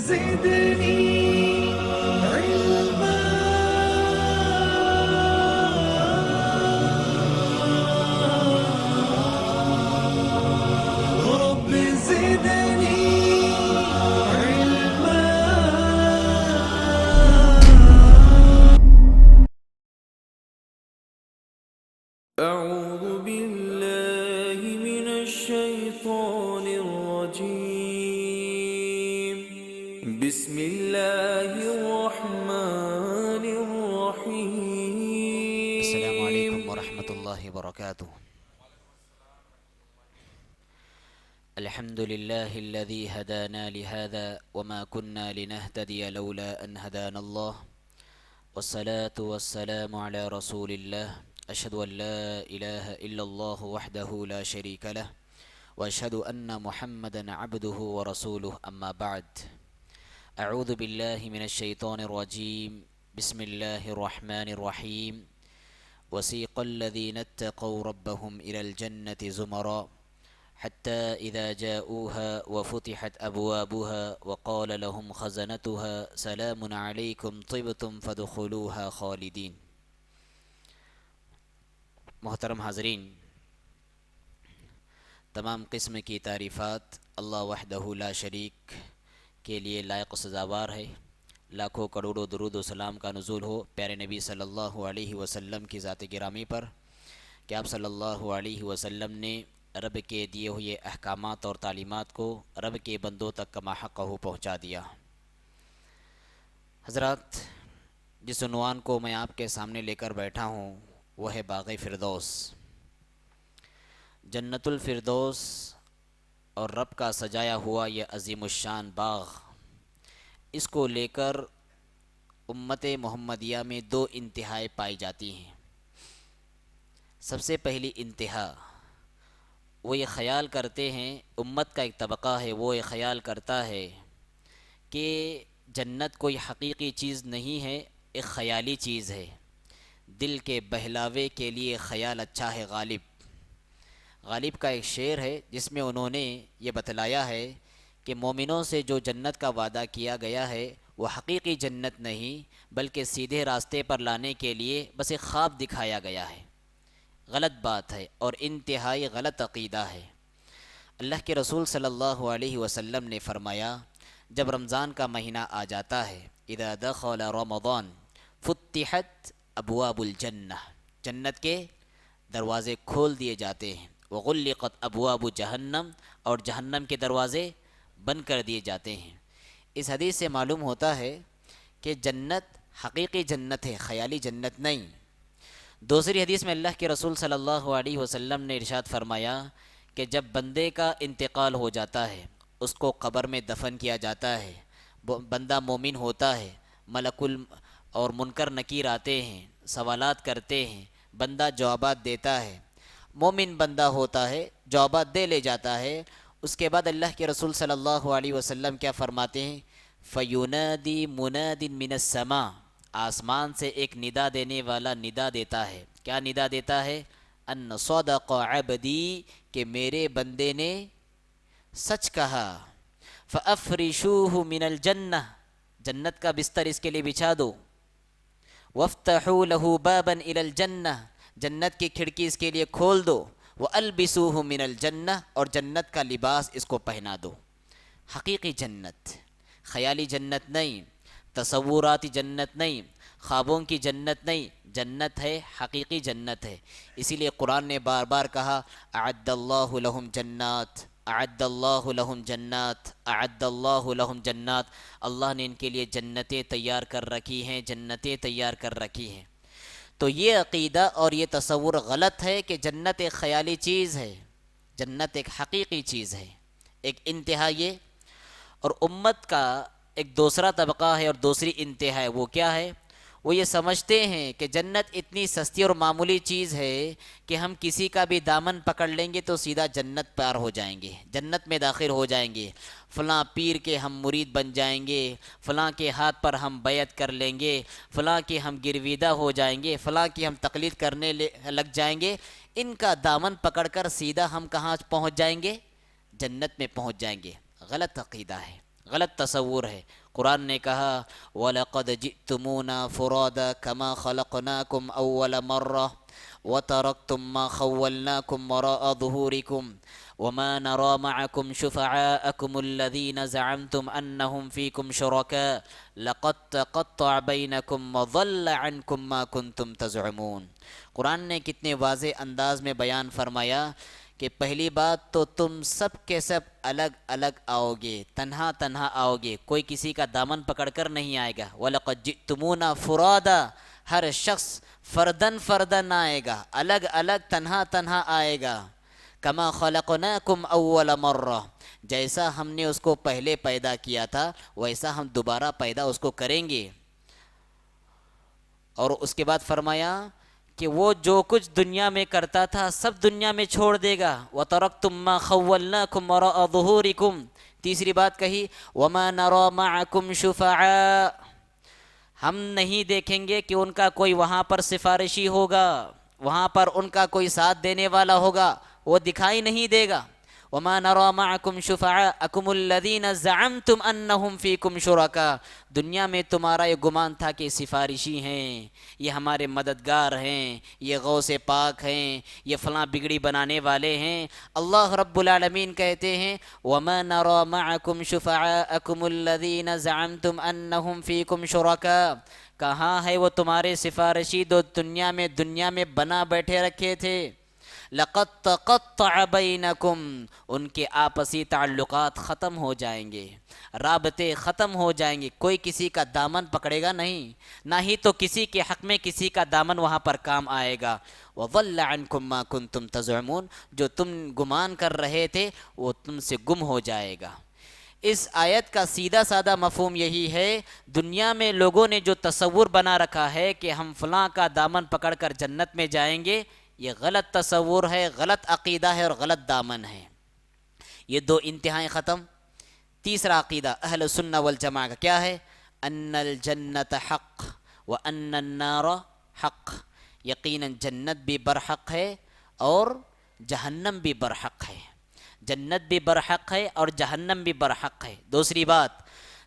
زدني علما رب زدني علما. أعوذ بالله من الشيطان الرجيم. بسم الله الرحمن الرحيم. السلام علیکم ورحمۃ اللہ وبرکاتہ. الحمد لله الذي هدانا لهذا وما كنا لنهتدي لولا أن هدانا الله والصلاة والسلام على رسول الله أشهد أن لا إله إلا الله وحده لا شريك له وأشهد أن محمدا عبده ورسوله أما بعد. أعوذ بالله من الشيطان الرجيم. بسم الله الرحمن الرحيم. وسيق الذين اتقوا ربهم إلى الجنة زمرا حتى إذا جاءوها وفتحت أبوابها وقال لهم خزنتها سلام عليكم طبتم فادخلوها خالدين. محترم حاضرین، تمام قسم کی تعریفات اللہ وحدہ لا شریک کے لیے لائق و سزاوار ہے. لاکھوں کروڑوں درود و سلام کا نزول ہو پیارے نبی صلی اللہ علیہ وسلم کی ذات گرامی پر کہ آپ صلی اللہ علیہ وسلم نے رب کے دیے ہوئے احکامات اور تعلیمات کو رب کے بندوں تک کما حقہ پہنچا دیا. حضرات، جس عنوان کو میں آپ کے سامنے لے کر بیٹھا ہوں وہ ہے باغ فردوس. جنت الفردوس اور رب کا سجایا ہوا یہ عظیم الشان باغ، اس کو لے کر امت محمدیہ میں دو انتہائیں پائی جاتی ہیں. سب سے پہلی انتہا وہ یہ خیال کرتے ہیں، امت کا ایک طبقہ ہے وہ یہ خیال کرتا ہے کہ جنت کوئی حقیقی چیز نہیں ہے، ایک خیالی چیز ہے. دل کے بہلاوے کے لیے خیال اچھا ہے. غالب کا ایک شعر ہے جس میں انہوں نے یہ بتلایا ہے کہ مومنوں سے جو جنت کا وعدہ کیا گیا ہے وہ حقیقی جنت نہیں بلکہ سیدھے راستے پر لانے کے لیے بس ایک خواب دکھایا گیا ہے. غلط بات ہے اور انتہائی غلط عقیدہ ہے. اللہ کے رسول صلی اللہ علیہ وسلم نے فرمایا، جب رمضان کا مہینہ آ جاتا ہے اذا دخل رمضان فتحت ابواب الجنہ، جنت کے دروازے کھول دیے جاتے ہیں. وغلقت ابواب جہنم، اور جہنم کے دروازے بند کر دیے جاتے ہیں. اس حدیث سے معلوم ہوتا ہے کہ جنت حقیقی جنت ہے، خیالی جنت نہیں. دوسری حدیث میں اللہ کے رسول صلی اللہ علیہ وسلم نے ارشاد فرمایا کہ جب بندے کا انتقال ہو جاتا ہے، اس کو قبر میں دفن کیا جاتا ہے، بندہ مومن ہوتا ہے، ملک اور منکر نکیر آتے ہیں، سوالات کرتے ہیں، بندہ جوابات دیتا ہے. مومن بندہ ہوتا ہے، جوابات دے لے جاتا ہے. اس کے بعد اللہ کے رسول صلی اللہ علیہ وسلم کیا فرماتے ہیں؟ فَيُنَادِي مُنَادٍ مِّنَ السَّمَاءِ، آسمان سے ایک ندا دینے والا ندا دیتا ہے. کیا ندا دیتا ہے؟ ان صدق عبدی، کہ میرے بندے نے سچ کہا. فَأَفْرِشُوهُ مِنَ الْجَنَّةِ، جنت کا بستر اس کے لیے بچھا دو. وَافْتَحُوا لَهُ بَابًا إِلَى الْجَنَّةِ، جنت کی کھڑکی اس کے لیے کھول دو. وَأَلْبِسُوهُ مِنَ الْجَنَّةِ، اور جنت کا لباس اس کو پہنا دو. حقیقی جنت، خیالی جنت نہیں، تصوراتی جنت نہیں، خوابوں کی جنت نہیں، جنت ہے، حقیقی جنت ہے. اسی لیے قرآن نے بار بار کہا اعد اللہ لہم جنات، اعد اللہ لہم جنات، اعد اللہ لہم جنات. اللہ نے ان کے لیے جنتیں تیار کر رکھی ہیں، جنتیں تیار کر رکھی ہیں. تو یہ عقیدہ اور یہ تصور غلط ہے کہ جنت ایک خیالی چیز ہے، جنت ایک حقیقی چیز ہے. ایک انتہا یہ. اور امت کا ایک دوسرا طبقہ ہے اور دوسری انتہا ہے. وہ کیا ہے؟ وہ یہ سمجھتے ہیں کہ جنت اتنی سستی اور معمولی چیز ہے کہ ہم کسی کا بھی دامن پکڑ لیں گے تو سیدھا جنت پار ہو جائیں گے، جنت میں داخل ہو جائیں گے. فلاں پیر کے ہم مرید بن جائیں گے، فلاں کے ہاتھ پر ہم بیعت کر لیں گے، فلاں کے ہم گرویدہ ہو جائیں گے، فلاں کی ہم تقلید کرنے لگ جائیں گے. ان کا دامن پکڑ کر سیدھا ہم کہاں پہنچ جائیں گے؟ جنت میں پہنچ جائیں گے. غلط عقیدہ ہے. غلط تصور ہے۔ قرآن نے کہا وَلَقَدْ جِئْتُمُونَا فُرَادًا كَمَا خَلَقْنَاكُمْ أَوَّلَ مَرَّةٍ وَتَرَكْتُم مَّا خَوَّلْنَاكُمْ وَرَاءَ ظُهُورِكُمْ وَمَا نَرَىٰ مَعَكُمْ شُفَعَاءَكُمُ الَّذِينَ زَعَمْتُمْ أَنَّهُمْ فِيكُمْ شُرَكَاءُ لَقَد تَّقَطَّعَ بَيْنَكُمْ وَضَلَّ عَنكُم مَّا كُنتُمْ تَزْعُمُونَ۔ قرآن نے کتنے واضح انداز میں بیان فرمایا کہ پہلی بات تو تم سب کے سب الگ الگ آؤ گے، تنہا تنہا آؤ گے، کوئی کسی کا دامن پکڑ کر نہیں آئے گا۔ وَلَقَدْ جِئْتُمُونَا فُرَادًا، ہر شخص فردن فردن آئے گا، الگ الگ تنہا تنہا آئے گا۔ کما خلقناکم اول مرہ، جیسا ہم نے اس کو پہلے پیدا کیا تھا ویسا ہم دوبارہ پیدا اس کو کریں گے۔ اور اس کے بعد فرمایا کہ وہ جو کچھ دنیا میں کرتا تھا سب دنیا میں چھوڑ دے گا۔ وَتَرَكْتُم مَّا خَوَّلْنَاكُمْ وَرَاءَ ظُهُورِكُمْ، تیسری بات کہی وَمَا نَرَىٰ مَعَكُمْ شُفَعَاءَ، ہم نہیں دیکھیں گے کہ ان کا کوئی وہاں پر سفارشی ہوگا، وہاں پر ان کا کوئی ساتھ دینے والا ہوگا، وہ دکھائی نہیں دے گا۔ وَمَا نَرَىٰ مَعَكُمْ شُفَعَاءَكُمُ الَّذِينَ زَعَمْتُمْ أَنَّهُمْ فِيكُمْ شُرَكَاءُ، دنیا میں تمہارا یہ گمان تھا کہ سفارشی ہیں، یہ ہمارے مددگار ہیں، یہ غوث پاک ہیں، یہ فلاں بگڑی بنانے والے ہیں۔ اللہ رب العالمین کہتے ہیں وَمَا نَرَىٰ مَعَكُمْ شُفَعَاءَكُمُ الَّذِينَ زَعَمْتُمْ أَنَّهُمْ فِيكُمْ شُرَكَاءُ، کہاں ہے وہ تمہارے سفارشی جو دنیا میں بنا بیٹھے رکھے تھے۔ لَقَد تَقَطَّعَ بَيْنَكُمْ، ان کے آپسی تعلقات ختم ہو جائیں گے، رابطے ختم ہو جائیں گے، کوئی کسی کا دامن پکڑے گا نہیں، نہ ہی تو کسی کے حق میں کسی کا دامن وہاں پر کام آئے گا۔ وَضَلَّ عَنكُم مَّا كُنتُمْ تَزْعُمُونَ، جو تم گمان کر رہے تھے وہ تم سے گم ہو جائے گا۔ اس آیت کا سیدھا سادہ مفہوم یہی ہے، دنیا میں لوگوں نے جو تصور بنا رکھا ہے کہ ہم فلاں کا دامن پکڑ کر جنت میں جائیں گے، یہ غلط تصور ہے، غلط عقیدہ ہے اور غلط دامن ہے۔ یہ دو انتہائیں ختم۔ تیسرا عقیدہ اہل سنہ والجماعہ کا کیا ہے؟ ان الجنت حق وان النار حق، یقیناً جنت بھی برحق ہے اور جہنم بھی برحق ہے، جنت بھی برحق ہے اور جہنم بھی برحق ہے۔ دوسری بات،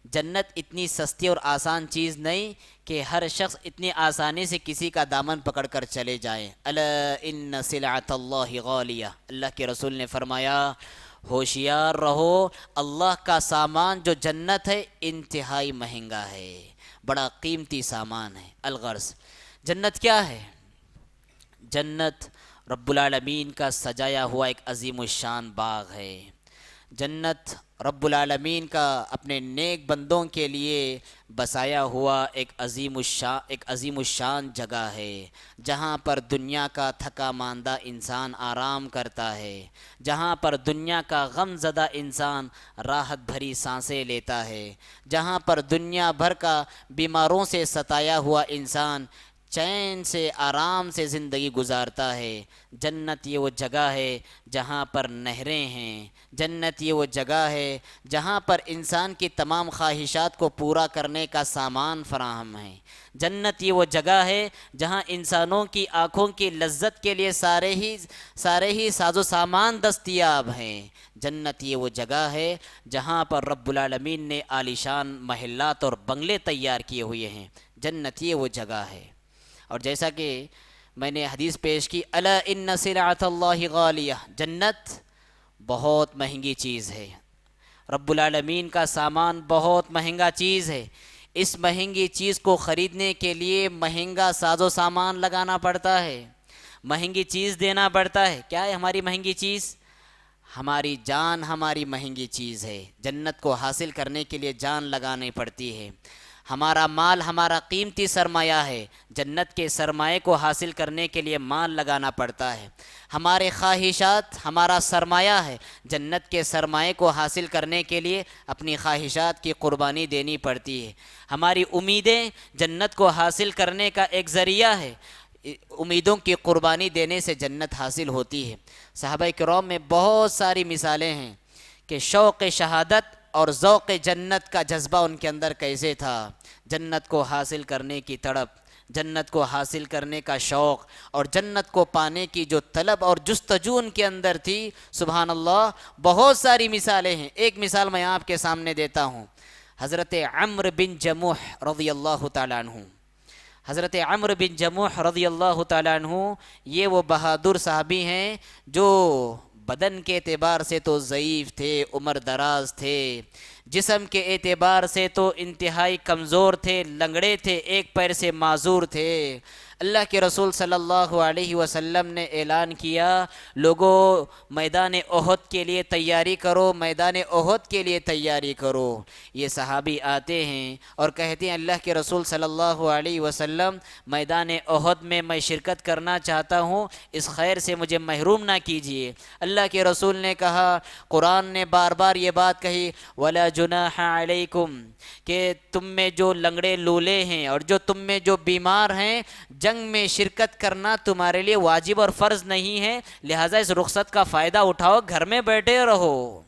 جنت اتنی سستی اور آسان چیز نہیں کہ ہر شخص اتنی آسانی سے کسی کا دامن پکڑ کر چلے جائیں۔ الا ان سلعۃ اللہ غالیہ، اللہ کے رسول نے فرمایا ہوشیار رہو، اللہ کا سامان جو جنت ہے انتہائی مہنگا ہے، بڑا قیمتی سامان ہے۔ الغرض جنت کیا ہے؟ جنت رب العالمین کا سجایا ہوا ایک عظیم الشان باغ ہے۔ جنت رب العالمین کا اپنے نیک بندوں کے لیے بسایا ہوا ایک عظیم الشان جگہ ہے، جہاں پر دنیا کا تھکا ماندہ انسان آرام کرتا ہے، جہاں پر دنیا کا غم زدہ انسان راحت بھری سانسیں لیتا ہے، جہاں پر دنیا بھر کا بیماروں سے ستایا ہوا انسان چین سے آرام سے زندگی گزارتا ہے۔ جنت یہ وہ جگہ ہے جہاں پر نہریں ہیں، جنت یہ وہ جگہ ہے جہاں پر انسان کی تمام خواہشات کو پورا کرنے کا سامان فراہم ہے، جنت یہ وہ جگہ ہے جہاں انسانوں کی آنکھوں کی لذت کے لیے سارے ہی ساز و سامان دستیاب ہیں، جنت یہ وہ جگہ ہے جہاں پر رب العالمین نے عالیشان محلات اور بنگلے تیار کیے ہوئے ہیں، جنت یہ وہ جگہ ہے۔ اور جیسا کہ میں نے حدیث پیش کی الا ان سلعۃ اللہ غالیہ، جنت بہت مہنگی چیز ہے، رب العالمین کا سامان بہت مہنگا چیز ہے، اس مہنگی چیز کو خریدنے کے لیے مہنگا ساز و سامان لگانا پڑتا ہے، مہنگی چیز دینا پڑتا ہے۔ کیا ہے ہماری مہنگی چیز؟ ہماری جان ہماری مہنگی چیز ہے، جنت کو حاصل کرنے کے لیے جان لگانی پڑتی ہے۔ ہمارا مال ہمارا قیمتی سرمایہ ہے، جنت کے سرمایے کو حاصل کرنے کے لیے مال لگانا پڑتا ہے۔ ہمارے خواہشات ہمارا سرمایہ ہے، جنت کے سرمایے کو حاصل کرنے کے لیے اپنی خواہشات کی قربانی دینی پڑتی ہے۔ ہماری امیدیں جنت کو حاصل کرنے کا ایک ذریعہ ہے، امیدوں کی قربانی دینے سے جنت حاصل ہوتی ہے۔ صحابہ کرام میں بہت ساری مثالیں ہیں کہ شوق شہادت اور ذوق جنت کا جذبہ ان کے اندر کیسے تھا، جنت کو حاصل کرنے کی تڑپ، جنت کو حاصل کرنے کا شوق اور جنت کو پانے کی جو طلب اور جستجو ان کے اندر تھی، سبحان اللہ، بہت ساری مثالیں ہیں۔ ایک مثال میں آپ کے سامنے دیتا ہوں، حضرت عمرو بن جموح رضی اللہ تعالیٰ عنہ۔ حضرت عمرو بن جموح رضی اللہ تعالیٰ عنہ یہ وہ بہادر صحابی ہیں جو بدن کے اعتبار سے تو ضعیف تھے، عمر دراز تھے، جسم کے اعتبار سے تو انتہائی کمزور تھے، لنگڑے تھے، ایک پیر سے معذور تھے۔ اللہ کے رسول صلی اللہ علیہ وسلم نے اعلان کیا، لوگوں میدان احد کے لیے تیاری کرو، میدان احد کے لیے تیاری کرو۔ یہ صحابی آتے ہیں اور کہتے ہیں اللہ کے رسول صلی اللہ علیہ وسلم، میدان احد میں میں شرکت کرنا چاہتا ہوں، اس خیر سے مجھے محروم نہ کیجیے۔ اللہ کے رسول نے کہا، قرآن نے بار بار یہ بات کہی، وَلَا جُنَاحَ عَلَيْكُمْ، کہ تم میں جو لنگڑے لولے ہیں اور جو تم میں جو بیمار ہیں، جنگ میں شرکت کرنا تمہارے لیے واجب اور فرض نہیں ہے، لہٰذا اس رخصت کا فائدہ اٹھاؤ، گھر میں بیٹھے رہو۔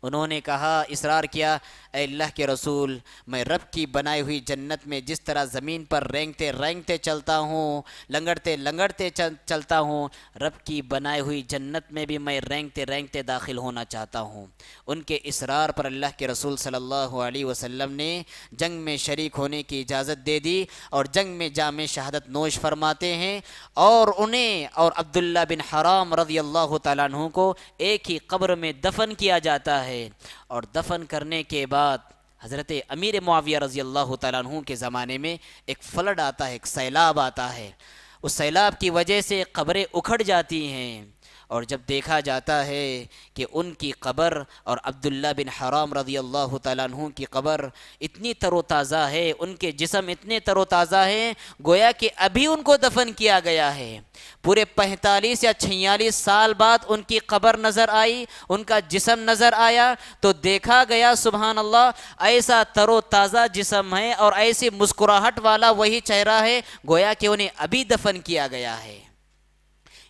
انہوں نے کہا، اصرار کیا، اے اللہ کے رسول، میں رب کی بنائی ہوئی جنت میں جس طرح زمین پر رینگتے رینگتے چلتا ہوں، لنگڑتے لنگڑتے چلتا ہوں، رب کی بنائی ہوئی جنت میں بھی میں رینگتے رینگتے داخل ہونا چاہتا ہوں۔ ان کے اصرار پر اللہ کے رسول صلی اللہ علیہ وسلم نے جنگ میں شریک ہونے کی اجازت دے دی اور جنگ میں جام شہادت نوش فرماتے ہیں، اور انہیں اور عبداللہ بن حرام رضی اللہ تعالیٰ عنہ کو ایک ہی قبر میں دفن کیا جاتا ہے۔ اور دفن کرنے کے بعد حضرت امیر معاویہ رضی اللہ تعالیٰ عنہ کے زمانے میں ایک فلڈ آتا ہے، ایک سیلاب آتا ہے، اس سیلاب کی وجہ سے قبریں اکھڑ جاتی ہیں، اور جب دیکھا جاتا ہے کہ ان کی قبر اور عبداللہ بن حرام رضی اللہ تعالیٰ عنہ کی قبر اتنی تر و تازہ ہے، ان کے جسم اتنے تر و تازہ ہیں، گویا کہ ابھی ان کو دفن کیا گیا ہے۔ پورے 45 یا 46 سال بعد ان کی قبر نظر آئی، ان کا جسم نظر آیا، تو دیکھا گیا سبحان اللہ، ایسا تر و تازہ جسم ہے اور ایسی مسکراہٹ والا وہی چہرہ ہے، گویا کہ انہیں ابھی دفن کیا گیا ہے۔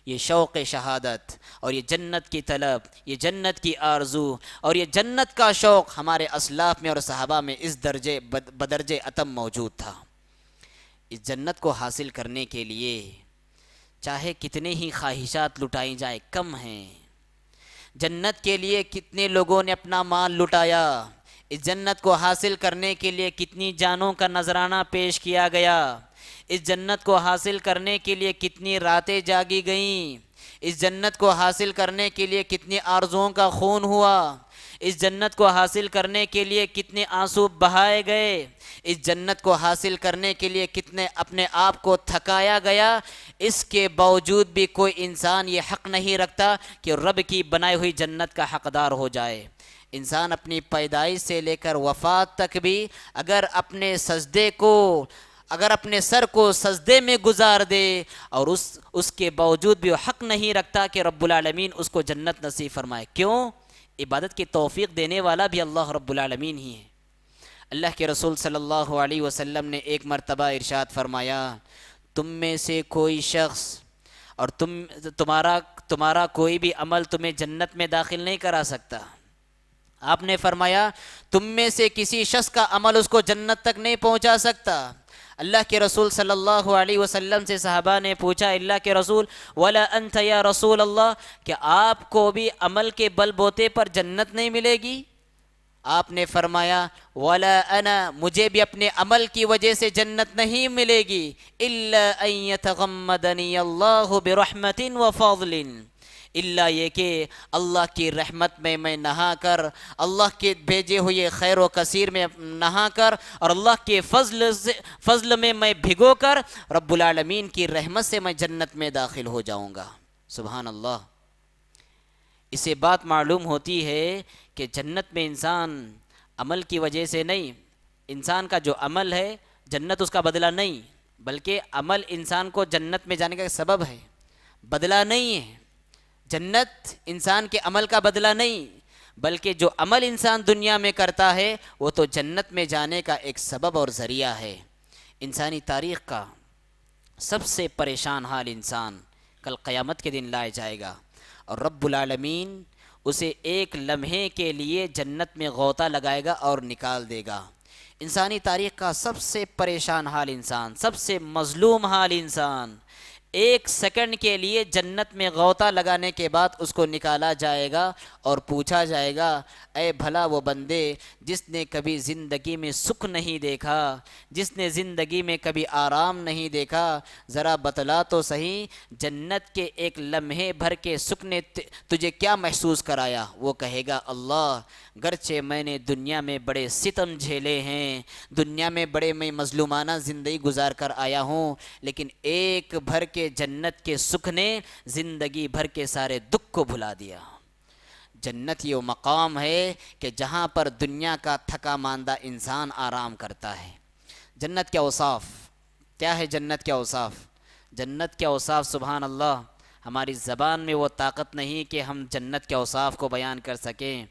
یہ شوق شہادت اور یہ جنت کی طلب، یہ جنت کی آرزو اور یہ جنت کا شوق ہمارے اسلاف میں اور صحابہ میں اس درجے بدرجے اتم موجود تھا۔ اس جنت کو حاصل کرنے کے لیے چاہے کتنے ہی خواہشات لٹائی جائیں کم ہیں۔ جنت کے لیے کتنے لوگوں نے اپنا مال لٹایا، اس جنت کو حاصل کرنے کے لیے کتنی جانوں کا نذرانہ پیش کیا گیا، اس جنت کو حاصل کرنے کے لیے کتنی راتیں جاگی گئیں، اس جنت کو حاصل کرنے کے لیے کتنی آرزوؤں کا خون ہوا، اس جنت کو حاصل کرنے کے لیے کتنے آنسو بہائے گئے، اس جنت کو حاصل کرنے کے لیے کتنے اپنے آپ کو تھکایا گیا۔ اس کے باوجود بھی کوئی انسان یہ حق نہیں رکھتا کہ رب کی بنائی ہوئی جنت کا حقدار ہو جائے۔ انسان اپنی پیدائش سے لے کر وفات تک بھی اگر اپنے سر کو سجدے میں گزار دے اور اس کے باوجود بھی وہ حق نہیں رکھتا کہ رب العالمین اس کو جنت نصیب فرمائے۔ کیوں؟ عبادت کی توفیق دینے والا بھی اللہ رب العالمین ہی ہے۔ اللہ کے رسول صلی اللہ علیہ وسلم نے ایک مرتبہ ارشاد فرمایا، تم میں سے کوئی شخص اور تمہارا کوئی بھی عمل تمہیں جنت میں داخل نہیں کرا سکتا۔ آپ نے فرمایا تم میں سے کسی شخص کا عمل اس کو جنت تک نہیں پہنچا سکتا۔ اللہ کے رسول صلی اللہ علیہ وسلم سے صحابہ نے پوچھا، اللہ کے رسول وَلَا أَنْتَ يَا رسول اللہ، کہ آپ کو بھی عمل کے بل بوتے پر جنت نہیں ملے گی؟ آپ نے فرمایا وَلَا أَنَا، مجھے بھی اپنے عمل کی وجہ سے جنت نہیں ملے گی، إِلَّا أَن يَتَغَمَّدَنِيَ اللَّهُ بِرَحْمَةٍ وَفَضْلٍ، اللہ یہ کہ اللہ کی رحمت میں میں نہا کر، اللہ کے بھیجے ہوئے خیر و کثیر میں نہا کر، اور اللہ کے فضل میں بھگو کر رب العالمین کی رحمت سے میں جنت میں داخل ہو جاؤں گا۔ سبحان اللہ۔ اسے بات معلوم ہوتی ہے کہ جنت میں انسان عمل کی وجہ سے نہیں، انسان کا جو عمل ہے جنت اس کا بدلہ نہیں، بلکہ عمل انسان کو جنت میں جانے کا سبب ہے، بدلہ نہیں ہے۔ جنت انسان کے عمل کا بدلہ نہیں، بلکہ جو عمل انسان دنیا میں کرتا ہے وہ تو جنت میں جانے کا ایک سبب اور ذریعہ ہے۔ انسانی تاریخ کا سب سے پریشان حال انسان کل قیامت کے دن لائے جائے گا، اور رب العالمین اسے ایک لمحے کے لیے جنت میں غوطہ لگائے گا اور نکال دے گا۔ انسانی تاریخ کا سب سے پریشان حال انسان، سب سے مظلوم حال انسان، ایک سیکنڈ کے لیے جنت میں غوطہ لگانے کے بعد اس کو نکالا جائے گا اور پوچھا جائے گا، اے بھلا وہ بندے جس نے کبھی زندگی میں سکھ نہیں دیکھا، جس نے زندگی میں کبھی آرام نہیں دیکھا، ذرا بتلا تو صحیح جنت کے ایک لمحے بھر کے سکھ نے تجھے کیا محسوس کرایا؟ وہ کہے گا، اللہ گرچہ میں نے دنیا میں بڑے ستم جھیلے ہیں، دنیا میں بڑے میں مظلومانہ زندگی گزار کر آیا ہوں، لیکن ایک بھر کے جنت کے سکھ نے زندگی بھر کے سارے دکھ کو بھلا دیا۔ جنت یہ مقام ہے کہ جہاں پر دنیا کا تھکا ماندہ انسان آرام کرتا ہے۔ جنت کے اوصاف کیا ہے؟ جنت کے اوصاف، جنت کے اوصاف سبحان اللہ، ہماری زبان میں وہ طاقت نہیں کہ ہم جنت کے اوصاف کو بیان کر سکیں،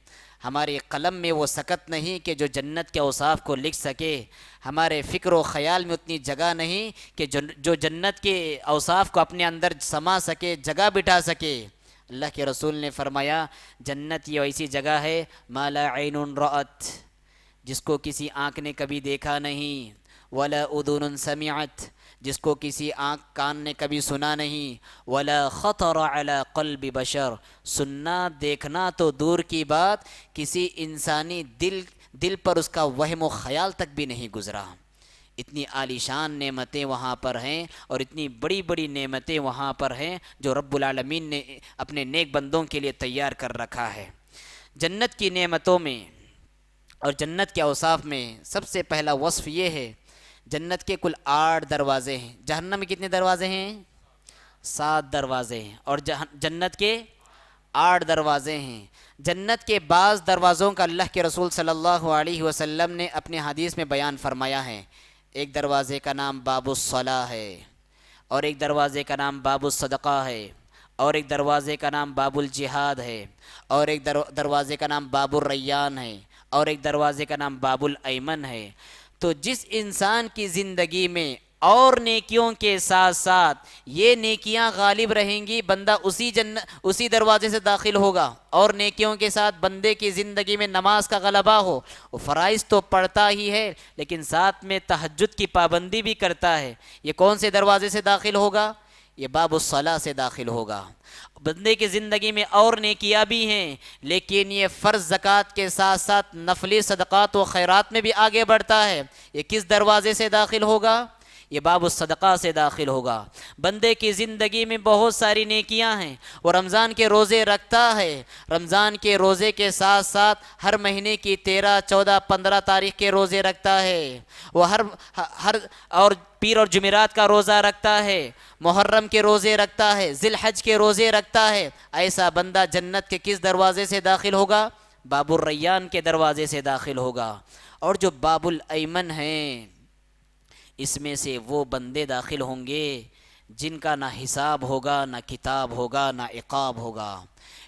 ہماری قلم میں وہ سکت نہیں کہ جو جنت کے اوصاف کو لکھ سکے، ہمارے فکر و خیال میں اتنی جگہ نہیں کہ جو جنت کے اوصاف کو اپنے اندر سما سکے، جگہ بٹھا سکے۔ اللہ کے رسول نے فرمایا جنت یہ ایسی جگہ ہے ما لا عین رأت، جس کو کسی آنکھ نے کبھی دیکھا نہیں، ولا اذن سمعت، جس کو کسی آنکھ کان نے کبھی سنا نہیں، ولا خطر علی قلب بشر، سننا دیکھنا تو دور کی بات، کسی انسانی دل پر اس کا وہم و خیال تک بھی نہیں گزرا۔ اتنی عالی شان نعمتیں وہاں پر ہیں اور اتنی بڑی بڑی نعمتیں وہاں پر ہیں جو رب العالمین نے اپنے نیک بندوں کے لیے تیار کر رکھا ہے۔ جنت کی نعمتوں میں اور جنت کے اوصاف میں سب سے پہلا وصف یہ ہے، جنت کے کل 8 دروازے ہیں۔ جہنم میں کتنے دروازے ہیں؟ 7 دروازے ہیں، اور جنت کے 8 دروازے ہیں۔ جنت کے بعض دروازوں کا اللہ کے رسول صلی اللہ علیہ وسلم نے اپنے حدیث میں بیان فرمایا ہے۔ ایک دروازے کا نام باب الصلاح ہے، اور ایک دروازے کا نام باب الصدقہ ہے، اور ایک دروازے کا نام باب الجہاد ہے، اور ایک دروازے کا نام باب الریان ہے، اور ایک دروازے کا نام باب الایمن ہے۔ تو جس انسان کی زندگی میں اور نیکیوں کے ساتھ ساتھ یہ نیکیاں غالب رہیں گی، بندہ اسی دروازے سے داخل ہوگا، اور نیکیوں کے ساتھ بندے کی زندگی میں نماز کا غلبہ ہو، وہ فرائض تو پڑھتا ہی ہے لیکن ساتھ میں تہجد کی پابندی بھی کرتا ہے، یہ کون سے دروازے سے داخل ہوگا؟ یہ باب الصلاح سے داخل ہوگا۔ بندے کی زندگی میں اور نیکیاں بھی ہیں لیکن یہ فرض زکوٰۃ کے ساتھ ساتھ نفلی صدقات و خیرات میں بھی آگے بڑھتا ہے، یہ کس دروازے سے داخل ہوگا؟ یہ باب الصدقہ سے داخل ہوگا۔ بندے کی زندگی میں بہت ساری نیکیاں ہیں، وہ رمضان کے روزے رکھتا ہے، رمضان کے روزے کے ساتھ ساتھ ہر مہینے کی 13، 14، 15 تاریخ کے روزے رکھتا ہے، وہ ہر اور پیر اور جمعرات کا روزہ رکھتا ہے، محرم کے روزے رکھتا ہے، ذی الحج کے روزے رکھتا ہے۔ ایسا بندہ جنت کے کس دروازے سے داخل ہوگا؟ باب الریان کے دروازے سے داخل ہوگا۔ اور جو باب الایمن ہیں، اس میں سے وہ بندے داخل ہوں گے جن کا نہ حساب ہوگا، نہ کتاب ہوگا، نہ عقاب ہوگا،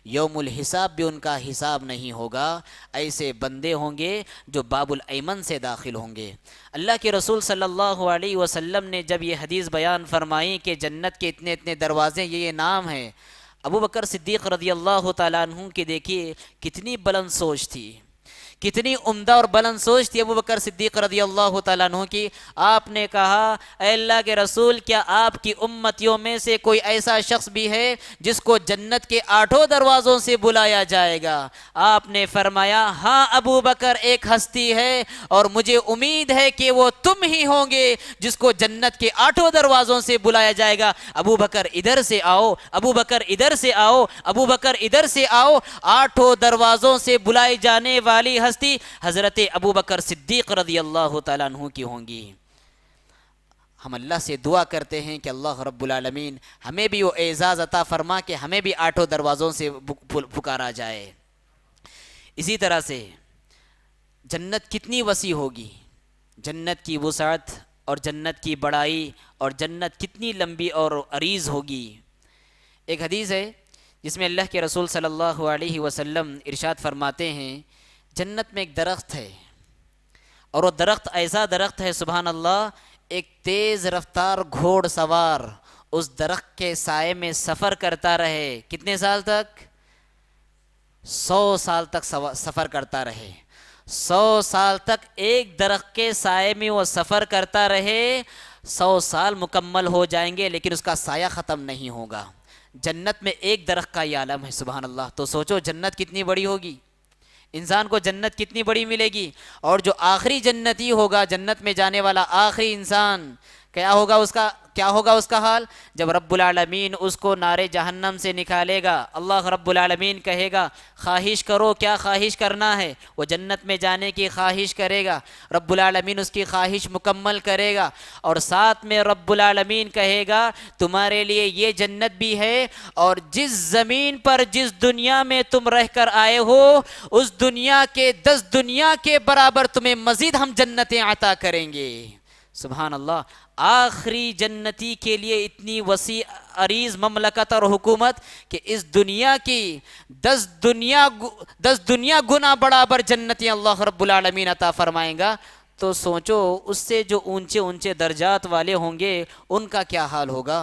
یوم الحساب بھی ان کا حساب نہیں ہوگا۔ ایسے بندے ہوں گے جو باب الایمن سے داخل ہوں گے۔ اللہ کے رسول صلی اللہ علیہ وسلم نے جب یہ حدیث بیان فرمائی کہ جنت کے اتنے اتنے دروازے، یہ نام ہیں، ابو بکر صدیق رضی اللہ تعالیٰ عنہ کی دیکھیے کتنی بلند سوچ تھی، کتنی عمدہ اور بلند سوچ تھی ابو بکر صدیق رضی اللہ تعالیٰ عنہ کی۔ آپ نے کہا، اے اللہ کے رسول، کیا آپ کی امتیوں میں سے کوئی ایسا شخص بھی ہے جس کو جنت کے 8 دروازوں سے بلایا جائے گا؟ آپ نے فرمایا، ہاں ابو بکر، ایک ہستی ہے اور مجھے امید ہے کہ وہ تم ہی ہوں گے جس کو جنت کے 8 دروازوں سے بلایا جائے گا۔ ابو بکر ادھر سے آؤ، ابو بکر ادھر سے آؤ، ابو بکر ادھر سے آؤ۔ 8 دروازوں سے بلائی جانے والی ہستی حضرت ابو بکر صدیق رضی اللہ تعالیٰ عنہ کی ہوں گی۔ ہم اللہ سے دعا کرتے ہیں کہ اللہ رب العالمین ہمیں بھی وہ اعزاز عطا فرما کہ ہمیں بھی 8 دروازوں سے پکارا جائے۔ اسی طرح سے جنت کتنی وسیع ہوگی، جنت کی وسعت اور جنت کی بڑائی، اور جنت کتنی لمبی اور عریض ہوگی۔ ایک حدیث ہے جس میں اللہ کے رسول صلی اللہ علیہ وسلم ارشاد فرماتے ہیں، جنت میں ایک درخت ہے، اور وہ درخت ایسا درخت ہے سبحان اللہ، ایک تیز رفتار گھوڑ سوار اس درخت کے سائے میں سفر کرتا رہے، کتنے سال تک؟ 100 سال تک سفر کرتا رہے۔ 100 سال تک ایک درخت کے سائے میں وہ سفر کرتا رہے، 100 سال مکمل ہو جائیں گے لیکن اس کا سایہ ختم نہیں ہوگا۔ جنت میں ایک درخت کا یہ عالم ہے، سبحان اللہ۔ تو سوچو جنت کتنی بڑی ہوگی، انسان کو جنت کتنی بڑی ملے گی۔ اور جو آخری جنتی ہوگا، جنت میں جانے والا آخری انسان، کیا ہوگا اس کا حال؟ جب رب العالمین اس کو نار جہنم سے نکالے گا، اللہ رب العالمین کہے گا خواہش کرو، کیا خواہش کرنا ہے؟ وہ جنت میں جانے کی خواہش کرے گا، رب العالمین اس کی خواہش مکمل کرے گا، اور ساتھ میں رب العالمین کہے گا تمہارے لیے یہ جنت بھی ہے، اور جس زمین پر جس دنیا میں تم رہ کر آئے ہو اس دنیا کے 10 دنیا کے برابر تمہیں مزید ہم جنتیں عطا کریں گے۔ سبحان اللہ۔ آخری جنتی کے لیے اتنی وسیع عریض مملکت اور حکومت کہ اس دنیا کی 10 دنیا گنا برابر جنتیں اللہ رب العالمین عطا فرمائیں گا۔ تو سوچو اس سے جو اونچے اونچے درجات والے ہوں گے ان کا کیا حال ہوگا،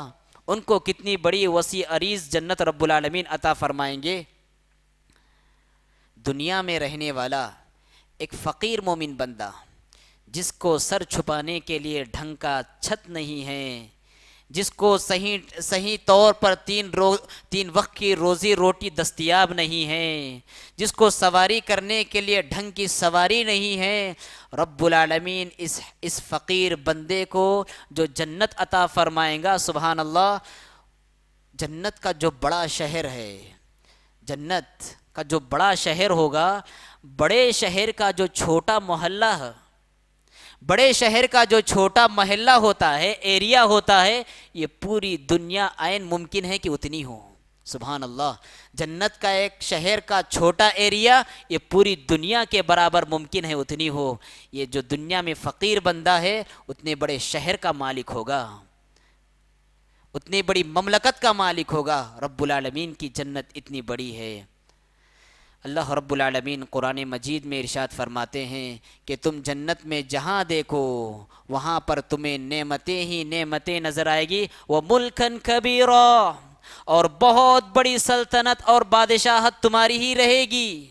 ان کو کتنی بڑی وسیع عریض جنت رب العالمین عطا فرمائیں گے۔ دنیا میں رہنے والا ایک فقیر مومن بندہ جس کو سر چھپانے کے لیے ڈھنگ کا چھت نہیں ہے، جس کو صحیح طور پر 3 وقت کی روزی روٹی دستیاب نہیں ہے، جس کو سواری کرنے کے لیے ڈھنگ کی سواری نہیں ہے، رب العالمین اس فقیر بندے کو جو جنت عطا فرمائیں گا، سبحان اللہ۔ جنت کا جو بڑا شہر ہے، جنت کا جو بڑا شہر ہوگا، بڑے شہر کا جو چھوٹا محلہ ہے، بڑے شہر کا جو چھوٹا محلہ ہوتا ہے، ایریا ہوتا ہے، یہ پوری دنیا عین ممکن ہے کہ اتنی ہو۔ سبحان اللہ۔ جنت کا ایک شہر کا چھوٹا ایریا یہ پوری دنیا کے برابر ممکن ہے اتنی ہو۔ یہ جو دنیا میں فقیر بندہ ہے اتنے بڑے شہر کا مالک ہوگا، اتنی بڑی مملکت کا مالک ہوگا۔ رب العالمین کی جنت اتنی بڑی ہے۔ اللہ رب العالمین قرآن مجید میں ارشاد فرماتے ہیں کہ تم جنت میں جہاں دیکھو وہاں پر تمہیں نعمتیں ہی نعمتیں نظر آئے گی، وَمُلْكًا كَبِيرًا، اور بہت بڑی سلطنت اور بادشاہت تمہاری ہی رہے گی۔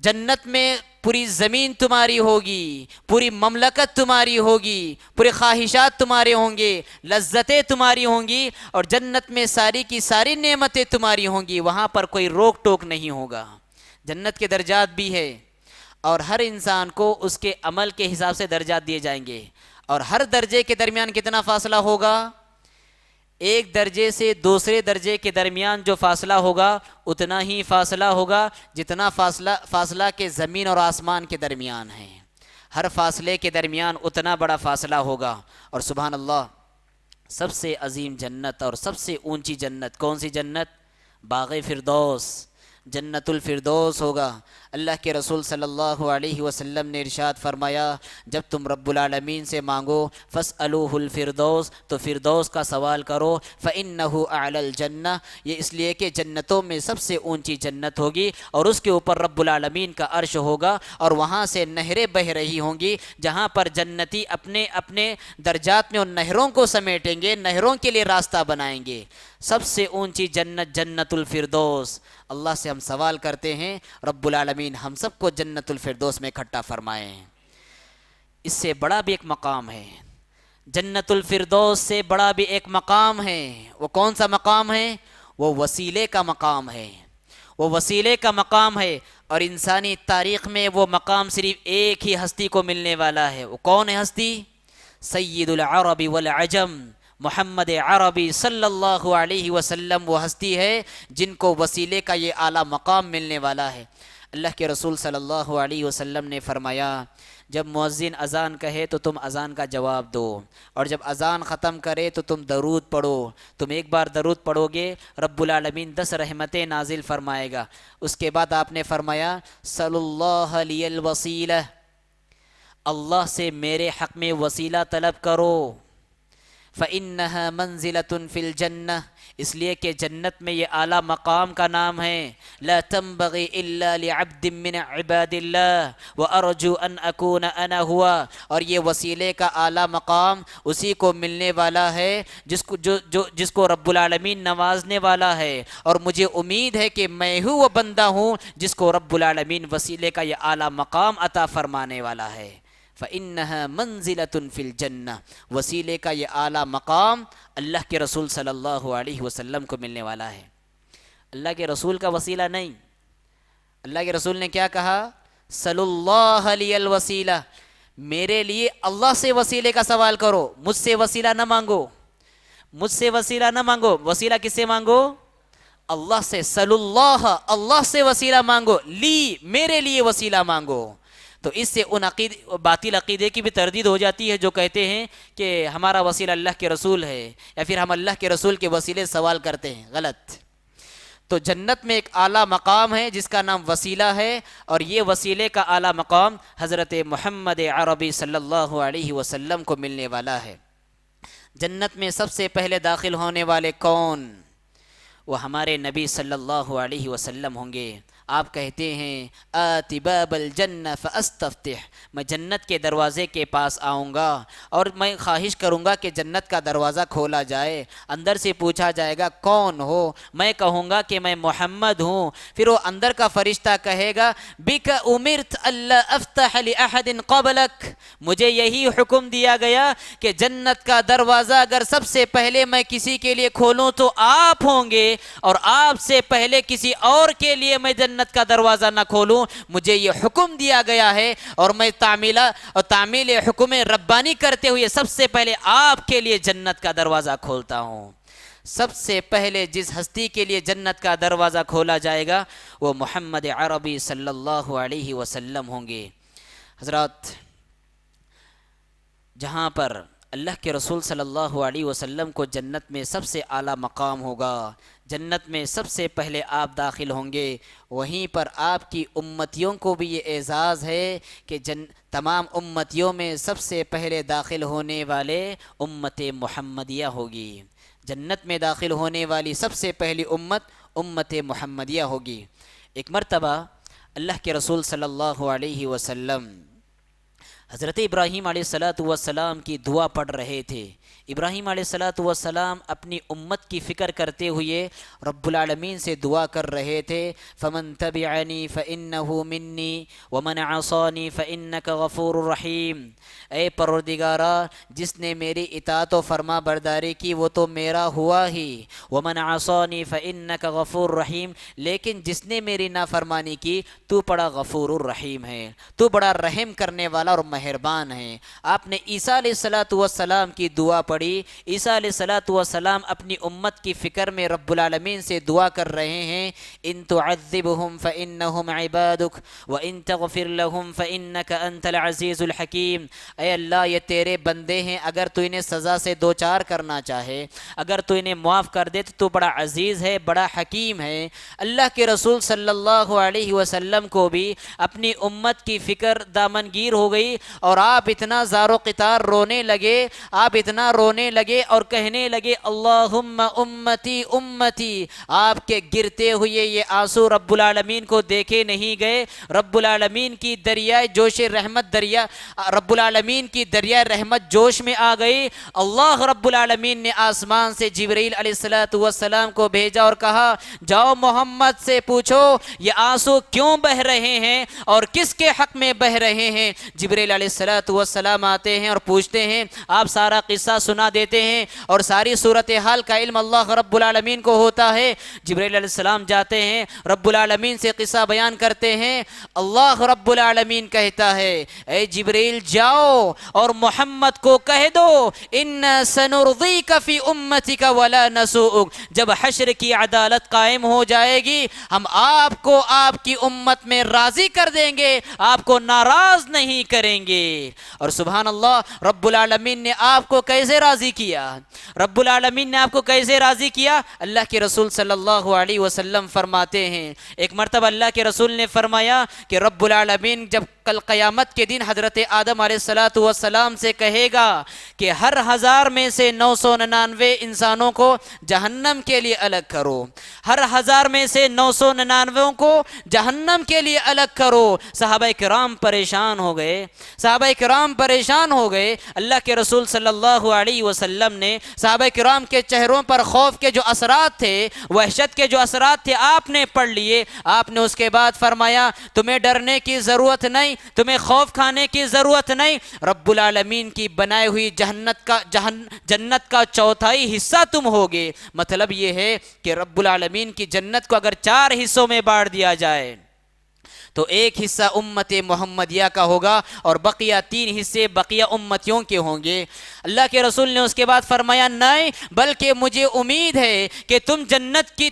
جنت میں پوری زمین تمہاری ہوگی، پوری مملکت تمہاری ہوگی، پوری خواہشات تمہارے ہوں گے، لذتیں تمہاری ہوں گی، اور جنت میں ساری کی ساری نعمتیں تمہاری ہوں گی۔ وہاں پر کوئی روک ٹوک نہیں ہوگا۔ جنت کے درجات بھی ہے، اور ہر انسان کو اس کے عمل کے حساب سے درجات دیے جائیں گے، اور ہر درجے کے درمیان کتنا فاصلہ ہوگا؟ ایک درجے سے دوسرے درجے کے درمیان جو فاصلہ ہوگا اتنا ہی فاصلہ ہوگا جتنا فاصلہ کے زمین اور آسمان کے درمیان ہے۔ ہر فاصلے کے درمیان اتنا بڑا فاصلہ ہوگا۔ اور سبحان اللہ، سب سے عظیم جنت اور سب سے اونچی جنت کون سی جنت؟ باغ فردوس، جنت الفردوس ہوگا۔ اللہ کے رسول صلی اللہ علیہ وسلم نے ارشاد فرمایا جب تم رب العالمین سے مانگو فاسألوہ الفردوس، تو فردوس کا سوال کرو، فإنہ اعلی الجنہ، یہ اس لیے کہ جنتوں میں سب سے اونچی جنت ہوگی، اور اس کے اوپر رب العالمین کا عرش ہوگا، اور وہاں سے نہریں بہ رہی ہوں گی، جہاں پر جنتی اپنے اپنے درجات میں ان نہروں کو سمیٹیں گے، نہروں کے لیے راستہ بنائیں گے۔ سب سے اونچی جنت جنت الفردوس۔ اللہ سے ہم سوال کرتے ہیں رب العالمین ہم سب کو جنت الفردوس میں اکٹھا فرمائیں۔ اس سے بڑا بھی ایک مقام ہے، جنت الفردوس سے بڑا بھی ایک مقام ہے۔ وہ کون سا مقام ہے؟ وہ وسیلے کا مقام ہے، وہ وسیلے کا مقام ہے، اور انسانی تاریخ میں وہ مقام صرف ایک ہی ہستی کو ملنے والا ہے۔ وہ کون ہے ہستی؟ سید العرب والعجم، محمد عربی صلی اللہ علیہ وسلم وہ ہستی ہے جن کو وسیلے کا یہ اعلیٰ مقام ملنے والا ہے۔ اللہ کے رسول صلی اللہ علیہ وسلم نے فرمایا جب مؤذن اذان کہے تو تم اذان کا جواب دو، اور جب اذان ختم کرے تو تم درود پڑھو۔ تم ایک بار درود پڑھو گے رب العالمین 10 رحمتیں نازل فرمائے گا۔ اس کے بعد آپ نے فرمایا صلی اللہ علیہ الوسیلہ، اللہ سے میرے حق میں وسیلہ طلب کرو، فَإِنَّهَا مَنزِلَةٌ فِي الْجَنَّةِ، اس لیے کہ جنت میں یہ اعلیٰ مقام کا نام ہے. لا تنبغي الا لعبد من عباد اللہ وارجو ان اکون انا ہوا، اور یہ وسیلے کا اعلیٰ مقام اسی کو ملنے والا ہے جس کو رب العالمین نوازنے والا ہے، اور مجھے امید ہے کہ میں ہوں وہ بندہ ہوں جس کو رب العالمین وسیلے کا یہ اعلیٰ مقام عطا فرمانے والا ہے. فَإِنَّهَا مَنزِلَةٌ فِي الْجَنَّةِ، وسیلے کا یہ اعلیٰ مقام اللہ کے رسول صلی اللہ علیہ وسلم کو ملنے والا ہے. اللہ کے رسول کا وسیلہ نہیں. اللہ کے رسول نے کیا کہا؟ صلی اللہ علیہ الوسیلہ، میرے لیے اللہ سے وسیلے کا سوال کرو، مجھ سے وسیلہ نہ مانگو، مجھ سے وسیلہ نہ مانگو. وسیلہ کس سے مانگو؟ اللہ سے. صلی اللہ سے وسیلہ مانگو، میرے لیے وسیلہ مانگو. تو اس سے ان باطل عقیدے کی بھی تردید ہو جاتی ہے جو کہتے ہیں کہ ہمارا وسیلہ اللہ کے رسول ہے، یا پھر ہم اللہ کے رسول کے وسیلے سوال کرتے ہیں. غلط. تو جنت میں ایک اعلیٰ مقام ہے جس کا نام وسیلہ ہے، اور یہ وسیلے کا اعلیٰ مقام حضرت محمد عربی صلی اللہ علیہ وسلم کو ملنے والا ہے. جنت میں سب سے پہلے داخل ہونے والے کون؟ وہ ہمارے نبی صلی اللہ علیہ وسلم ہوں گے. آپ کہتے ہیں آتی باب الجنہ فاستفتح، میں جنت کے دروازے کے پاس آؤں گا اور میں خواہش کروں گا کہ جنت کا دروازہ کھولا جائے. اندر سے پوچھا جائے گا کون ہو؟ میں کہوں گا کہ میں محمد ہوں. پھر وہ اندر کا فرشتہ کہے گا بک امرت اللہ افتح لاحد قبلک، مجھے یہی حکم دیا گیا کہ جنت کا دروازہ اگر سب سے پہلے میں کسی کے لیے کھولوں تو آپ ہوں گے، اور آپ سے پہلے کسی اور کے لیے میں جنت کا دروازہ نہ کھولوں. مجھے یہ حکم دیا گیا ہے اور میں تعمیل حکم ربانی کرتے ہوئے سب سے پہلے آپ کے لیے جنت کا دروازہ کھولتا ہوں. سب سے پہلے جس ہستی کے لیے جنت کا دروازہ کھولا جائے گا وہ محمد عربی صلی اللہ علیہ وسلم ہوں گے. حضرات، جہاں پر اللہ کے رسول صلی اللہ علیہ وسلم کو جنت میں سب سے اعلیٰ مقام ہوگا، جنت میں سب سے پہلے آپ داخل ہوں گے، وہیں پر آپ کی امتیوں کو بھی یہ اعزاز ہے کہ تمام امتیوں میں سب سے پہلے داخل ہونے والے امت محمدیہ ہوگی. جنت میں داخل ہونے والی سب سے پہلی امت محمدیہ ہوگی. ایک مرتبہ اللہ کے رسول صلی اللہ علیہ وسلم حضرت ابراہیم علیہ السلام کی دعا پڑھ رہے تھے. ابراہیم علیہ السلام اپنی امت کی فکر کرتے ہوئے رب العالمین سے دعا کر رہے تھے. فمن تبعنی فإنہ منی ومن عصانی فإنک غفور رحیم، اے پروردگارا جس نے میری اطاعت و فرما برداری کی وہ تو میرا ہوا ہی، ومن عصانی فإنک غفور رحیم، لیکن جس نے میری نافرمانی کی تو بڑا غفور الرحیم ہے، تو بڑا رحم کرنے والا اور مہربان ہے. آپ نے عیسیٰ علیہ السلام کی دعا پڑھی. عیسیٰ علیہ السلام اپنی امت کی فکر میں رب العالمین سے دعا کر رہے ہیں ان تعذبهم فإنهم عبادک وان تغفر لهم فإنک انت العزیز الحکیم. اے اللہ یہ تیرے بندے ہیں، اگر تو انہیں سزا سے دوچار کرنا چاہے، اگر تو انہیں معاف کر دے تو بڑا عزیز ہے، بڑا حکیم ہے. اللہ کے رسول صلی اللہ علیہ وسلم کو بھی اپنی امت کی فکر دامنگیر ہو گئی اور آپ اتنا زار و قطار رونے لگے اور کہنے لگے اللہم امتی امتی. آپ کے گرتے ہوئے یہ آنسو رب العالمین کو دیکھے نہیں گئے. رب العالمین کی دریائے جوش رحمت جوش میں آ گئی. اللہ رب العالمین نے آسمان سے جبرائیل علیہ السلام کو بھیجا اور کہا جاؤ محمد سے پوچھو یہ آنسو کیوں بہ رہے ہیں اور کس کے حق میں بہ رہے ہیں. جبرائیل علیہ السلام آتے ہیں اور پوچھتے ہیں، آپ سارا قصہ سنا دیتے ہیں اور ساری صورتحال کا علم اللہ رب العالمین کو ہوتا ہے. جبرائیل علیہ السلام جاتے ہیں، رب العالمین سے قصہ بیان کرتے ہیں. اللہ رب العالمین کہتا ہے اے جبرائیل جاؤ اور محمد کو کہہ دو ان سنرضیک فی امتک ولا نسوءک. جب حشر کی عدالت قائم ہو جائے گی ہم آپ کو آپ کی امت میں راضی کر دیں گے، آپ کو ناراض نہیں کریں گے. گے. اور سبحان اللہ، رب العالمین نے آپ کو کیسے راضی کیا؟ رب العالمین نے آپ کو کیسے راضی کیا؟ اللہ کے رسول صلی اللہ علیہ وسلم فرماتے ہیں، ایک مرتبہ اللہ کے رسول نے فرمایا کہ رب العالمین جب کل قیامت کے دن حضرت آدم علیہ السلام سے کہے گا کہ ہر 1000 میں سے 999 انسانوں کو جہنم کے لیے الگ کرو، ہر 1000 میں سے 999 کو جہنم کے لیے الگ کرو. صحابہ کرام پریشان ہو گئے، صحابہ کرام پریشان ہو گئے. اللہ کے رسول صلی اللہ علیہ وسلم نے صحابہ کرام کے چہروں پر خوف کے جو اثرات تھے، وحشت کے جو اثرات تھے، آپ نے پڑھ لیے. آپ نے اس کے بعد فرمایا تمہیں ڈرنے کی ضرورت نہیں، تمہیں خوف کھانے کی ضرورت نہیں. رب العالمین کی بنائی ہوئی جنت کا چوتھائی حصہ تم ہوگے. مطلب یہ ہے کہ رب العالمین کی جنت کو اگر 4 حصوں میں بانٹ دیا جائے تو ایک حصہ امت محمدیہ کا ہوگا اور بقیہ 3 حصے بقیہ امتیوں کے ہوں گے. اللہ کے رسول نے اس کے بعد فرمایا نہیں، بلکہ مجھے امید ہے کہ تم جنت کی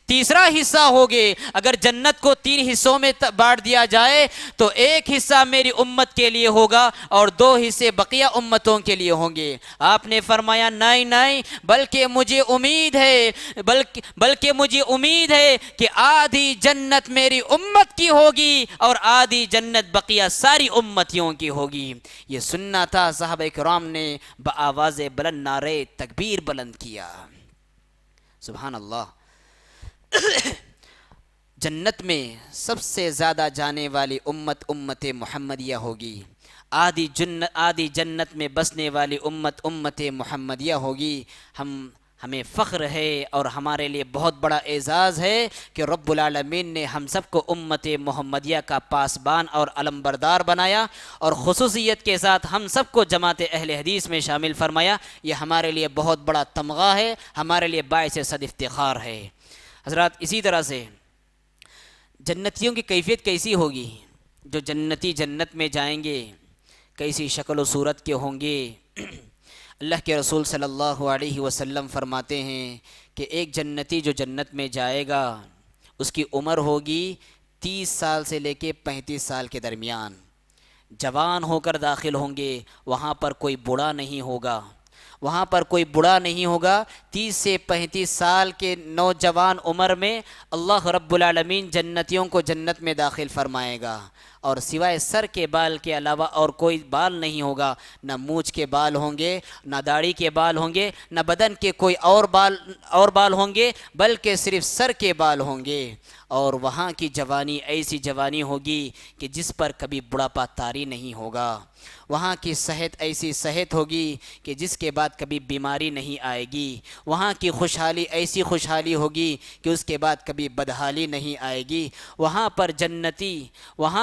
تیسرا حصہ ہوگے. اگر جنت کو 3 حصوں میں بانٹ دیا جائے تو ایک حصہ میری امت کے لیے ہوگا اور 2 حصے بقیہ امتوں کے لیے ہوں گے. آپ نے فرمایا نہیں، بلکہ مجھے امید ہے کہ آدھی جنت میری امت کی ہوگی اور آدھی جنت بقیہ ساری امتیوں کی ہوگی. یہ سننا تھا. صحابہ کرام نے بآواز بلند نعرے تکبیر بلند کیا. سبحان اللہ. جنت میں سب سے زیادہ جانے والی امت محمدیہ ہوگی. آدھی جنت میں بسنے والی امت محمدیہ ہوگی. ہمیں فخر ہے اور ہمارے لیے بہت بڑا اعزاز ہے کہ رب العالمین نے ہم سب کو امت محمدیہ کا پاسبان اور علمبردار بنایا اور خصوصیت کے ساتھ ہم سب کو جماعت اہل حدیث میں شامل فرمایا. یہ ہمارے لیے بہت بڑا تمغہ ہے، ہمارے لیے باعث صد افتخار ہے. حضرات، اسی طرح سے جنتیوں کی کیفیت کیسی ہوگی؟ جو جنتی جنت میں جائیں گے کیسی شکل و صورت کے ہوں گے؟ اللہ کے رسول صلی اللہ علیہ وسلم فرماتے ہیں کہ ایک جنتی جو جنت میں جائے گا اس کی عمر ہوگی 30 سال سے لے کے 35 سال کے درمیان. جوان ہو کر داخل ہوں گے. وہاں پر کوئی بوڑھا نہیں ہوگا، وہاں پر کوئی بوڑھا نہیں ہوگا. 30 سے 35 سال کے نوجوان عمر میں اللہ رب العالمین جنتیوں کو جنت میں داخل فرمائے گا اور سوائے سر کے بال کے علاوہ اور کوئی بال نہیں ہوگا. نہ مونچھ کے بال ہوں گے، نہ داڑھی کے بال ہوں گے، نہ بدن کے کوئی اور بال ہوں گے، بلکہ صرف سر کے بال ہوں گے. اور وہاں کی جوانی ایسی جوانی ہوگی کہ جس پر کبھی بڑھاپا طاری نہیں ہوگا. وہاں کی صحت ایسی صحت ہوگی کہ جس کے بعد کبھی بیماری نہیں آئے گی. وہاں کی خوشحالی ایسی خوشحالی ہوگی کہ اس کے بعد کبھی بدحالی نہیں آئے گی. وہاں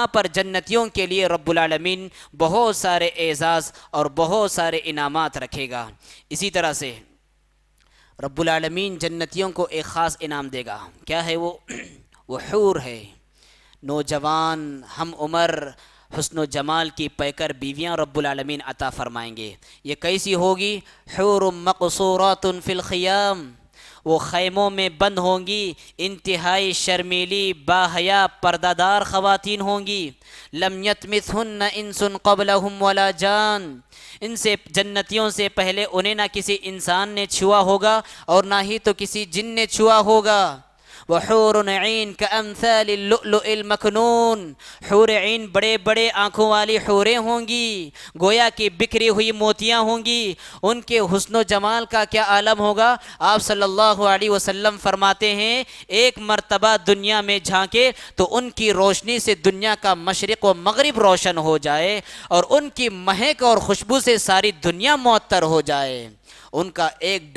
پر جنتیوں کے لیے رب العالمین بہت سارے اعزاز اور بہت سارے انعامات رکھے گا. اسی طرح سے رب العالمین جنتیوں کو ایک خاص انعام دے گا. کیا ہے وہ حور ہے. نوجوان ہم عمر حسن و جمال کی پیکر بیویاں رب العالمین عطا فرمائیں گے. یہ کیسی ہوگی؟ حور مقصورات فی الخیام. وہ خیموں میں بند ہوں گی، انتہائی شرمیلی باحیا پردہ دار خواتین ہوں گی. لم یطمثہن انس قبلہم ولا جان. ان سے جنتیوں سے پہلے انہیں نہ کسی انسان نے چھوا ہوگا اور نہ ہی تو کسی جن نے چھوا ہوگا. وحور عین کامثال اللؤلؤ المکنون. حور عین بڑے بڑے آنکھوں والی حوریں ہوں گی، گویا کہ بکھری ہوئی موتیاں ہوں گی. ان کے حسن و جمال کا کیا عالم ہوگا؟ آپ صلی اللہ علیہ وسلم فرماتے ہیں ایک مرتبہ دنیا میں جھانکے تو ان کی روشنی سے دنیا کا مشرق و مغرب روشن ہو جائے اور ان کی مہک اور خوشبو سے ساری دنیا معطر ہو جائے. ان کا ایک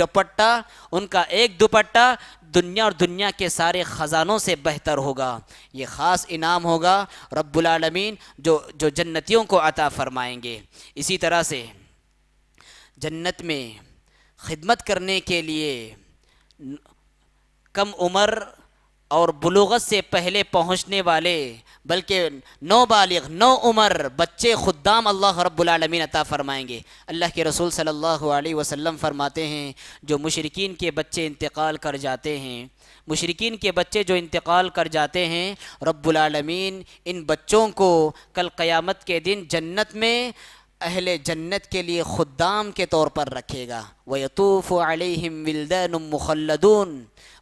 دوپٹہ دنیا اور دنیا کے سارے خزانوں سے بہتر ہوگا. یہ خاص انعام ہوگا رب العالمین جو جنتیوں کو عطا فرمائیں گے. اسی طرح سے جنت میں خدمت کرنے کے لیے کم عمر اور بلوغت سے پہلے پہنچنے والے بلکہ نو بالغ نو عمر بچے خدام اللہ رب العالمین عطا فرمائیں گے۔ اللہ کے رسول صلی اللہ علیہ وسلم فرماتے ہیں جو مشرکین کے بچے انتقال کر جاتے ہیں، مشرکین کے بچے جو انتقال کر جاتے ہیں، رب العالمین ان بچوں کو کل قیامت کے دن جنت میں اہل جنت کے لیے خدام کے طور پر رکھے گا۔ وَيَطُوفُ عَلَيْهِمْ وِلْدَانٌ مُخَلَّدُونَ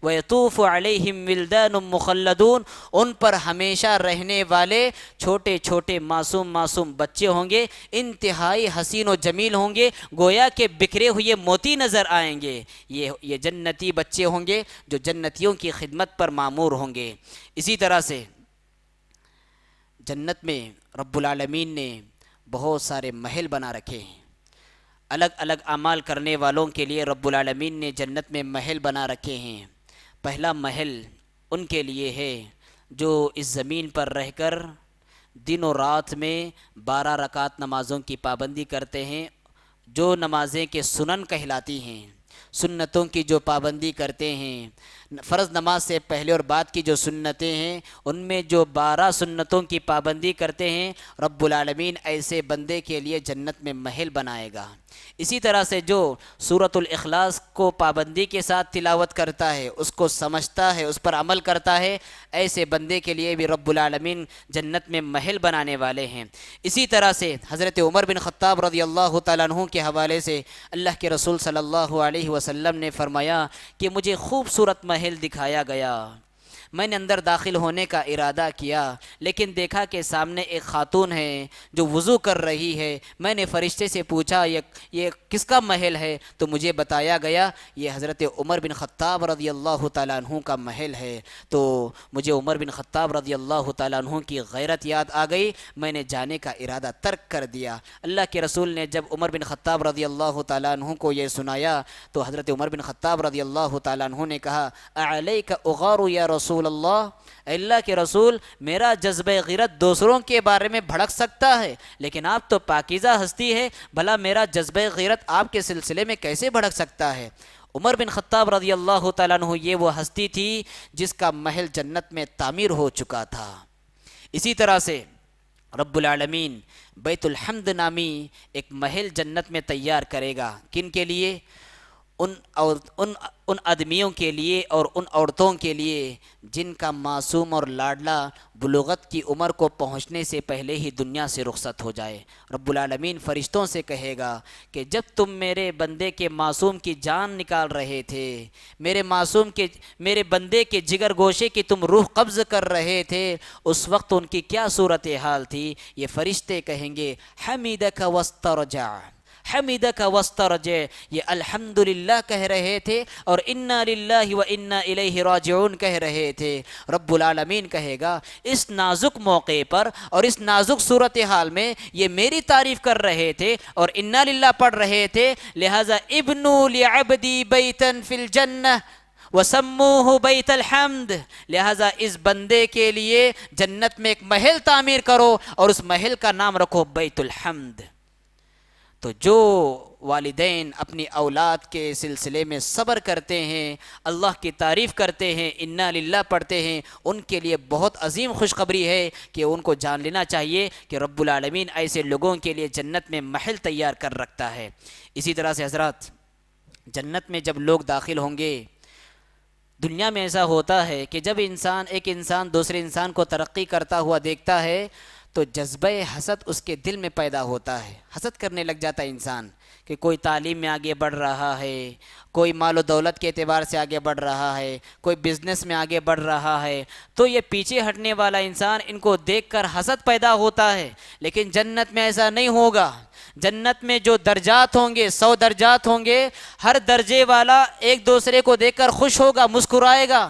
وَيَطُوفُ عَلَيْهِمْ وِلْدَانٌ مُخَلَّدُونَ، ان پر ہمیشہ رہنے والے چھوٹے چھوٹے معصوم بچے ہوں گے، انتہائی حسین و جمیل ہوں گے، گویا کہ بکھرے ہوئے موتی نظر آئیں گے۔ یہ جنتی بچے ہوں گے جو جنتیوں کی خدمت پر مامور ہوں گے۔ اسی طرح سے جنت میں رب العالمین نے بہت سارے محل بنا رکھے ہیں، الگ الگ اعمال کرنے والوں کے لیے رب العالمین نے جنت میں محل بنا رکھے ہیں۔ پہلا محل ان کے لیے ہے جو اس زمین پر رہ کر دن و رات میں 12 رکعت نمازوں کی پابندی کرتے ہیں، جو نمازیں کے سنن کہلاتی ہیں، سنتوں کی جو پابندی کرتے ہیں، فرض نماز سے پہلے اور بعد کی جو سنتیں ہیں ان میں جو 12 سنتوں کی پابندی کرتے ہیں، رب العالمین ایسے بندے کے لیے جنت میں محل بنائے گا۔ اسی طرح سے جو سورۃ الاخلاص کو پابندی کے ساتھ تلاوت کرتا ہے، اس کو سمجھتا ہے، اس پر عمل کرتا ہے، ایسے بندے کے لیے بھی رب العالمین جنت میں محل بنانے والے ہیں۔ اسی طرح سے حضرت عمر بن خطاب رضی اللہ تعالیٰ عنہ کے حوالے سے اللہ کے رسول صلی اللہ علیہ وسلم نے فرمایا کہ مجھے خوبصورت محل دکھایا گیا، میں نے اندر داخل ہونے کا ارادہ کیا، لیکن دیکھا کہ سامنے ایک خاتون ہے جو وضو کر رہی ہے۔ میں نے فرشتے سے پوچھا یہ کس کا محل ہے؟ تو مجھے بتایا گیا یہ حضرت عمر بن خطاب رضی اللہ تعالیٰ عنہ کا محل ہے۔ تو مجھے عمر بن خطاب رضی اللہ تعالیٰ عنہ کی غیرت یاد آ گئی، میں نے جانے کا ارادہ ترک کر دیا۔ اللہ کے رسول نے جب عمر بن خطاب رضی اللہ تعالیٰ عنہ کو یہ سنایا تو حضرت عمر بن خطاب رضی اللہ تعالیٰ عنہ نے کہا اعلیک اغار یا رسول اللہ کے رسول، میرا جذبہ غیرت دوسروں کے بارے میں بھڑک سکتا ہے، لیکن آپ تو پاکیزہ ہستی ہے، بھلا میرا جذبہ غیرت آپ کے سلسلے میں کیسے بھڑک سکتا ہے؟ عمر بن خطاب رضی اللہ تعالیٰ عنہ یہ وہ ہستی تھی جس کا محل جنت میں تعمیر ہو چکا تھا۔ اسی طرح سے رب العالمین بیت الحمد نامی ایک محل جنت میں تیار کرے گا۔ کن کے لیے؟ ان آدمیوں کے لیے اور ان عورتوں کے لیے جن کا معصوم اور لاڈلا بلوغت کی عمر کو پہنچنے سے پہلے ہی دنیا سے رخصت ہو جائے۔ رب العالمین فرشتوں سے کہے گا کہ جب تم میرے بندے کے معصوم کی جان نکال رہے تھے، میرے بندے کے جگر گوشے کی تم روح قبض کر رہے تھے، اس وقت ان کی کیا صورتحال تھی؟ یہ فرشتے کہیں گے حمیدک واسترجع، حمیدک واسترجع، یہ الحمدللہ کہہ رہے تھے اور انا للہ و انا الیہ راجعون کہہ رہے تھے۔ رب العالمین کہے گا اس نازک موقع پر اور اس نازک صورتحال میں یہ میری تعریف کر رہے تھے اور انا للہ پڑھ رہے تھے، لہذا ابنوا لعبدی بیتا فی الجنہ وسموہ بیت الحمد، لہذا اس بندے کے لیے جنت میں ایک محل تعمیر کرو اور اس محل کا نام رکھو بیت الحمد۔ تو جو والدین اپنی اولاد کے سلسلے میں صبر کرتے ہیں، اللہ کی تعریف کرتے ہیں، انا للہ پڑھتے ہیں، ان کے لیے بہت عظیم خوشخبری ہے کہ ان کو جان لینا چاہیے کہ رب العالمین ایسے لوگوں کے لیے جنت میں محل تیار کر رکھتا ہے۔ اسی طرح سے حضرات جنت میں جب لوگ داخل ہوں گے، دنیا میں ایسا ہوتا ہے کہ جب ایک انسان دوسرے انسان کو ترقی کرتا ہوا دیکھتا ہے تو جذبہ حسد اس کے دل میں پیدا ہوتا ہے، حسد کرنے لگ جاتا ہے انسان کہ کوئی تعلیم میں آگے بڑھ رہا ہے، کوئی مال و دولت کے اعتبار سے آگے بڑھ رہا ہے، کوئی بزنس میں آگے بڑھ رہا ہے، تو یہ پیچھے ہٹنے والا انسان ان کو دیکھ کر حسد پیدا ہوتا ہے۔ لیکن جنت میں ایسا نہیں ہوگا۔ جنت میں جو درجات ہوں گے 100 درجات ہوں گے، ہر درجے والا ایک دوسرے کو دیکھ کر خوش ہوگا، مسکرائے گا۔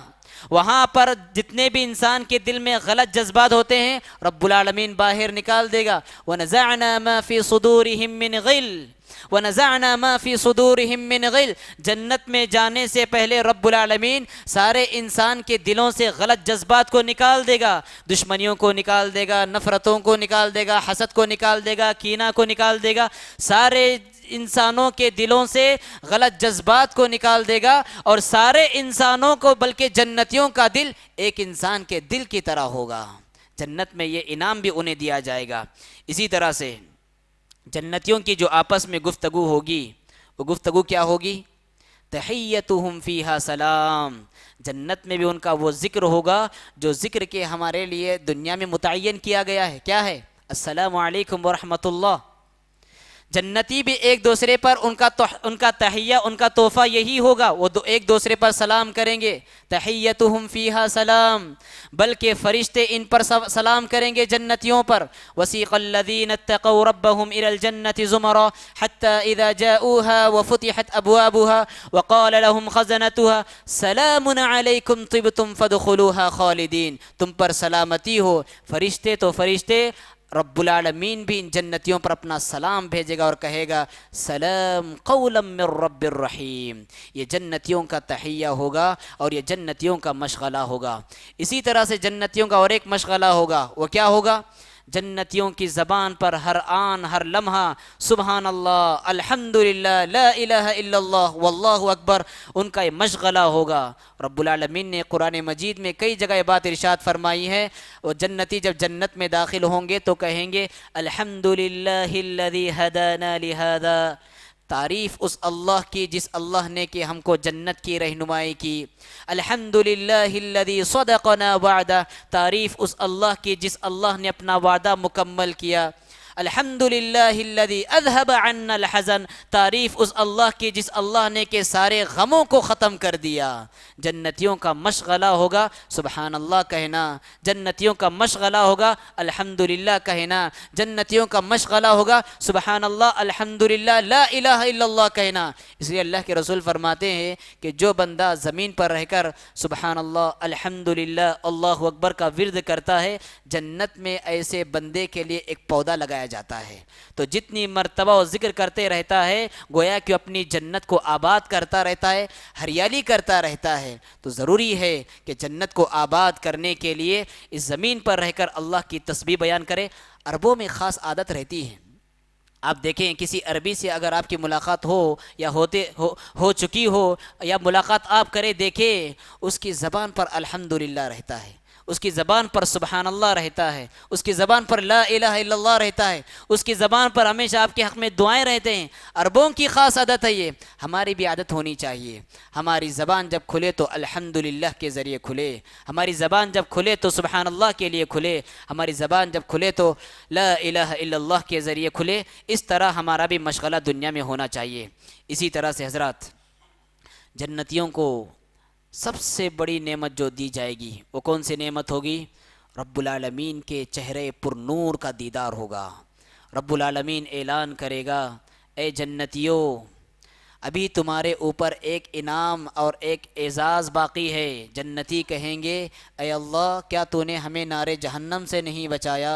وہاں پر جتنے بھی انسان کے دل میں غلط جذبات ہوتے ہیں رب العالمین باہر نکال دے گا۔ وَنَزَعْنَا مَا فِي صُدُورِهِم مِّنْ غِلٍّ وَنَزَعْنَا مَا فِي صُدُورِهِم مِّنْ غِلٍّ، جنت میں جانے سے پہلے رب العالمین سارے انسان کے دلوں سے غلط جذبات کو نکال دے گا، دشمنیوں کو نکال دے گا، نفرتوں کو نکال دے گا، حسد کو نکال دے گا، کینہ کو نکال دے گا، سارے انسانوں کے دلوں سے غلط جذبات کو نکال دے گا، اور سارے انسانوں کو بلکہ جنتیوں کا دل ایک انسان کے دل کی طرح ہوگا۔ جنت میں یہ انعام بھی انہیں دیا جائے گا۔ اسی طرح سے جنتیوں کی جو آپس میں گفتگو ہوگی، وہ گفتگو کیا ہوگی؟ تحیتہم فیہا سلام۔ جنت میں بھی ان کا وہ ذکر ہوگا جو ذکر کے ہمارے لیے دنیا میں متعین کیا گیا ہے۔ کیا ہے؟ السلام علیکم ورحمۃ اللہ۔ جنتی بھی ایک دوسرے پر ان کا تحیہ، ان کا تحفہ یہی ہوگا، وہ ایک دوسرے پر سلام کریں گے۔ تحیتہم فیہا سلام، بلکہ فرشتے ان پر سلام کریں گے جنتیوں پر۔ وسیق الذین اتقوا ربهم الى الجنة زمرا حتى اذا جاءوها وفتحت ابوابها وقال لهم خزنتها سلام علیکم طبتم فادخلوها خالدین۔ تم پر سلامتی ہو۔ فرشتے تو فرشتے، رب العالمین بھی ان جنتیوں پر اپنا سلام بھیجے گا اور کہے گا سلام قولا من رب الرحیم۔ یہ جنتیوں کا تحیہ ہوگا اور یہ جنتیوں کا مشغلہ ہوگا۔ اسی طرح سے جنتیوں کا اور ایک مشغلہ ہوگا، وہ کیا ہوگا؟ جنتیوں کی زبان پر ہر آن ہر لمحہ سبحان اللہ، الحمدللہ، لا الہ الا اللہ، واللہ اکبر، ان کا یہ مشغلہ ہوگا۔ رب العالمین نے قرآن مجید میں کئی جگہ یہ بات ارشاد فرمائی ہے، وہ جنتی جب جنت میں داخل ہوں گے تو کہیں گے الحمدللہ الذی ہدانا لہذا۔ تعریف اس اللہ کی جس اللہ نے کہ ہم کو جنت کی رہنمائی کی۔ الحمدللہ الذی صدقنا وعدہ، تعریف اس اللہ کی جس اللہ نے اپنا وعدہ مکمل کیا۔ الحمدللہ الذی اذہب عنا الحزن، تعریف اس اللہ کی جس اللہ نے کہ سارے غموں کو ختم کر دیا۔ جنتیوں کا مشغلہ ہوگا سبحان اللہ کہنا، جنتیوں کا مشغلہ ہوگا الحمدللہ کہنا، جنتیوں کا مشغلہ ہوگا سبحان اللہ الحمدللہ لا الہ الا اللہ کہنا۔ اس لیے اللہ کے رسول فرماتے ہیں کہ جو بندہ زمین پر رہ کر سبحان اللہ الحمدللہ اللہ اکبر کا ورد کرتا ہے، جنت میں ایسے بندے کے لیے ایک پودا لگایا جاتا ہے۔ تو جتنی مرتبہ وہ ذکر کرتے رہتا ہے گویا کہ اپنی جنت کو آباد کرتا رہتا ہے، ہریالی کرتا رہتا ہے۔ تو ضروری ہے کہ جنت کو آباد کرنے کے لیے اس زمین پر رہ کر اللہ کی تسبیح بیان کرے۔ عربوں میں خاص عادت رہتی ہے، آپ دیکھیں کسی عربی سے اگر آپ کی ملاقات ہو یا ہو چکی ہو یا ملاقات آپ کرے، دیکھیں اس کی زبان پر الحمدللہ رہتا ہے، اس کی زبان پر سبحان اللہ رہتا ہے، اس کی زبان پر لا الہ الا اللہ رہتا ہے، اس کی زبان پر ہمیشہ آپ کے حق میں دعائیں رہتے ہیں۔ عربوں کی خاص عادت ہے یہ، ہماری بھی عادت ہونی چاہیے۔ ہماری زبان جب کھلے تو الحمدللہ کے ذریعے کھلے، ہماری زبان جب کھلے تو سبحان اللہ کے لیے کھلے، ہماری زبان جب کھلے تو لا الہ الا اللہ کے ذریعے کھلے۔ اس طرح ہمارا بھی مشغلہ دنیا میں ہونا چاہیے۔ اسی طرح سے حضرات، جنتیوں کو سب سے بڑی نعمت جو دی جائے گی وہ کون سی نعمت ہوگی؟ رب العالمین کے چہرے پر نور کا دیدار ہوگا۔ رب العالمین اعلان کرے گا اے جنتیوں، ابھی تمہارے اوپر ایک انعام اور ایک اعزاز باقی ہے۔ جنتی کہیں گے اے اللہ، کیا تو نے ہمیں نار جہنم سے نہیں بچایا؟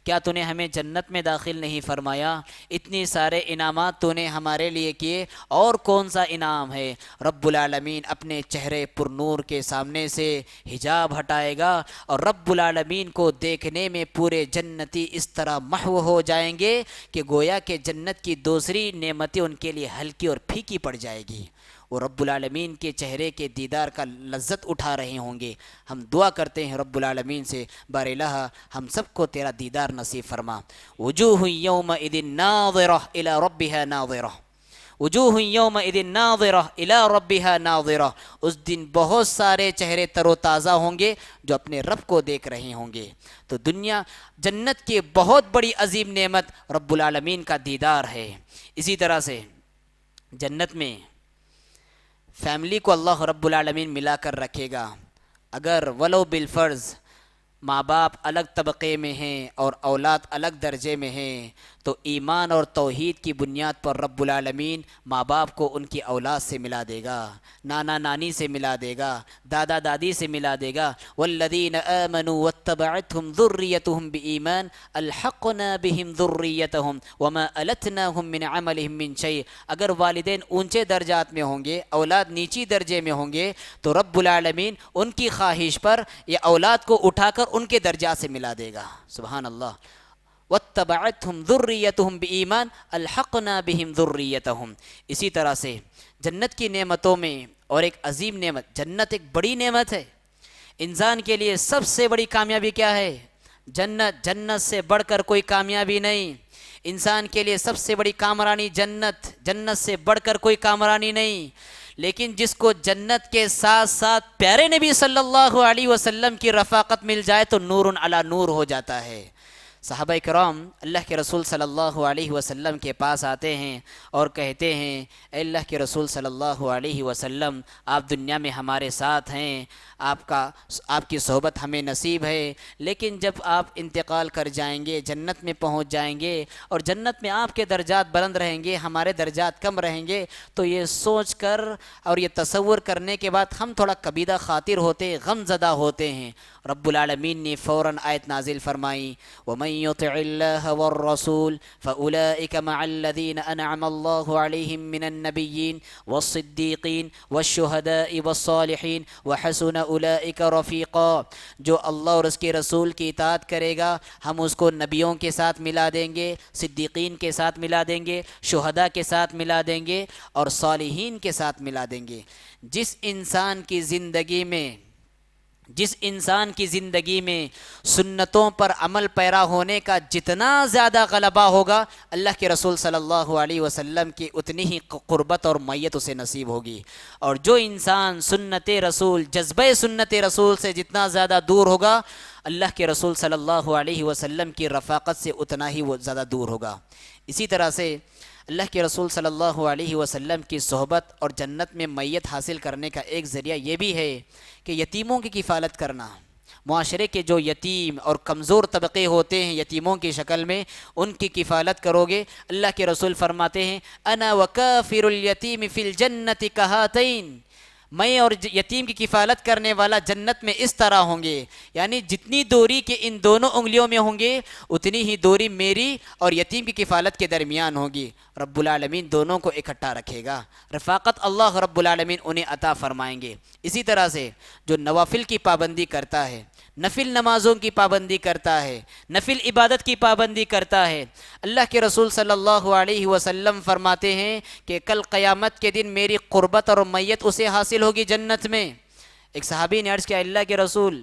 کیا تو نے ہمیں جنت میں داخل نہیں فرمایا؟ اتنی سارے انعامات تو نے ہمارے لیے کیے، اور کون سا انعام ہے؟ رب العالمین اپنے چہرے پر نور کے سامنے سے حجاب ہٹائے گا، اور رب العالمین کو دیکھنے میں پورے جنتی اس طرح محو ہو جائیں گے کہ گویا کہ جنت کی دوسری نعمتیں ان کے لیے ہلکی اور پھیکی پڑ جائے گی۔ وہ رب العالمین کے چہرے کے دیدار کا لذت اٹھا رہے ہوں گے۔ ہم دعا کرتے ہیں رب العالمین سے، بار الہ ہم سب کو تیرا دیدار نصیب فرما۔ وجوہ یومئذ ناظرہ الی ربها ناظرہ، وجوہ یومئذ ناظرہ الی ربها ناظرہ۔ اس دن بہت سارے چہرے تر و تازہ ہوں گے جو اپنے رب کو دیکھ رہے ہوں گے۔ تو دنیا جنت کی بہت بڑی عظیم نعمت رب العالمین کا دیدار ہے۔ اسی طرح سے جنت میں فیملی کو اللہ رب العالمین ملا کر رکھے گا۔ اگر ولو بالفرض ماں باپ الگ طبقے میں ہیں اور اولاد الگ درجے میں ہیں، تو ایمان اور توحید کی بنیاد پر رب العالمین ماں باپ کو ان کی اولاد سے ملا دے گا، نانا نانی سے ملا دے گا، دادا دادی سے ملا دے گا۔ والذین آمنوا واتبعتهم ذریتهم بإیمان الحقنا بهم ذریتهم وما التناهم من عملهم من شیء۔ اگر والدین اونچے درجات میں ہوں گے، اولاد نیچی درجے میں ہوں گے، تو رب العالمین ان کی خواہش پر یا اولاد کو اٹھا کر ان کے درجات سے ملا دے گا۔ سبحان اللہ۔ واتبعتهم ذریتهم بایمان الحقنا بهم ذریتهم. اسی طرح سے جنت کی نعمتوں میں اور ایک عظیم نعمت، جنت ایک بڑی نعمت ہے. انسان کے لیے سب سے بڑی کامیابی کیا ہے؟ جنت. جنت سے بڑھ کر کوئی کامیابی نہیں. انسان کے لیے سب سے بڑی کامرانی جنت، جنت سے بڑھ کر کوئی کامرانی نہیں. لیکن جس کو جنت کے ساتھ ساتھ پیارے نبی صلی اللہ علیہ وسلم کی رفاقت مل جائے تو نور علی نور ہو جاتا ہے. صحابہ کرام اللہ کے رسول صلی اللہ علیہ وسلم کے پاس آتے ہیں اور کہتے ہیں اے اللہ کے رسول صلی اللہ علیہ وسلم، آپ دنیا میں ہمارے ساتھ ہیں، آپ کی صحبت ہمیں نصیب ہے، لیکن جب آپ انتقال کر جائیں گے، جنت میں پہنچ جائیں گے اور جنت میں آپ کے درجات بلند رہیں گے، ہمارے درجات کم رہیں گے، تو یہ سوچ کر اور یہ تصور کرنے کے بعد ہم تھوڑا کبیدہ خاطر ہوتے ہیں، غم زدہ ہوتے ہیں. رب العالمین نے فوراً آیت نازل فرمائی وَمَن يُطِعِ اللَّهَ وَالرَّسُولَ فَأُولَئِكَ مَعَ الَّذِينَ أَنْعَمَ اللَّهُ عَلَيْهِم مِّنَ النَّبِيِّينَ وَالصِّدِّيقِينَ وَالشُّهَدَاءِ وَالصَّالِحِينَ وَحَسُنَ أُولَئِكَ رَفِيقًا. جو اللہ اور اس کے رسول کی اطاعت کرے گا ہم اس کو نبیوں کے ساتھ ملا دیں گے، صدیقین کے ساتھ ملا دیں گے، شہداء کے ساتھ ملا دیں گے اور صالحین کے ساتھ ملا دیں گے. جس انسان کی زندگی میں سنتوں پر عمل پیرا ہونے کا جتنا زیادہ غلبہ ہوگا، اللہ کے رسول صلی اللہ علیہ وسلم کی اتنی ہی قربت اور معیت اسے نصیب ہوگی. اور جو انسان سنت رسول، جذبہ سنت رسول سے جتنا زیادہ دور ہوگا، اللہ کے رسول صلی اللہ علیہ وسلم کی رفاقت سے اتنا ہی وہ زیادہ دور ہوگا. اسی طرح سے اللہ کے رسول صلی اللہ علیہ وسلم کی صحبت اور جنت میں معیت حاصل کرنے کا ایک ذریعہ یہ بھی ہے کہ یتیموں کی کفالت کرنا. معاشرے کے جو یتیم اور کمزور طبقے ہوتے ہیں یتیموں کی شکل میں، ان کی کفالت کرو گے. اللہ کے رسول فرماتے ہیں انا وکافر الیتیم فی الجنت کہاتین، میں اور یتیم کی کفالت کرنے والا جنت میں اس طرح ہوں گے، یعنی جتنی دوری کے ان دونوں انگلیوں میں ہوں گے اتنی ہی دوری میری اور یتیم کی کفالت کے درمیان ہوگی. رب العالمین دونوں کو اکٹھا رکھے گا، رفاقت اللہ رب العالمین انہیں عطا فرمائیں گے. اسی طرح سے جو نوافل کی پابندی کرتا ہے، نفل نمازوں کی پابندی کرتا ہے، نفل عبادت کی پابندی کرتا ہے، اللہ کے رسول صلی اللہ علیہ وسلم فرماتے ہیں کہ کل قیامت کے دن میری قربت اور معیت اسے حاصل ہوگی جنت میں. ایک صحابی نے عرض کیا اللہ کے رسول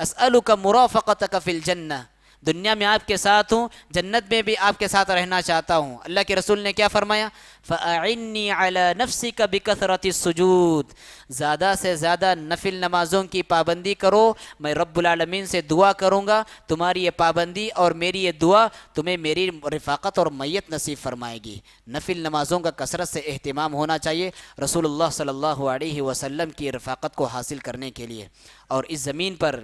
اسألک مرافقتک فی الجنہ، دنیا میں آپ کے ساتھ ہوں، جنت میں بھی آپ کے ساتھ رہنا چاہتا ہوں. اللہ کے رسول نے کیا فرمایا؟ فَأَعِنِّي عَلَى نَفْسِكَ بِكَثْرَةِ السُّجُودِ، زیادہ سے زیادہ نفل نمازوں کی پابندی کرو، میں رب العالمین سے دعا کروں گا تمہاری یہ پابندی اور میری یہ دعا تمہیں میری رفاقت اور معیت نصیب فرمائے گی. نفل نمازوں کا کثرت سے اہتمام ہونا چاہیے رسول اللہ صلی اللہ علیہ وسلم کی رفاقت کو حاصل کرنے کے لیے. اور اس زمین پر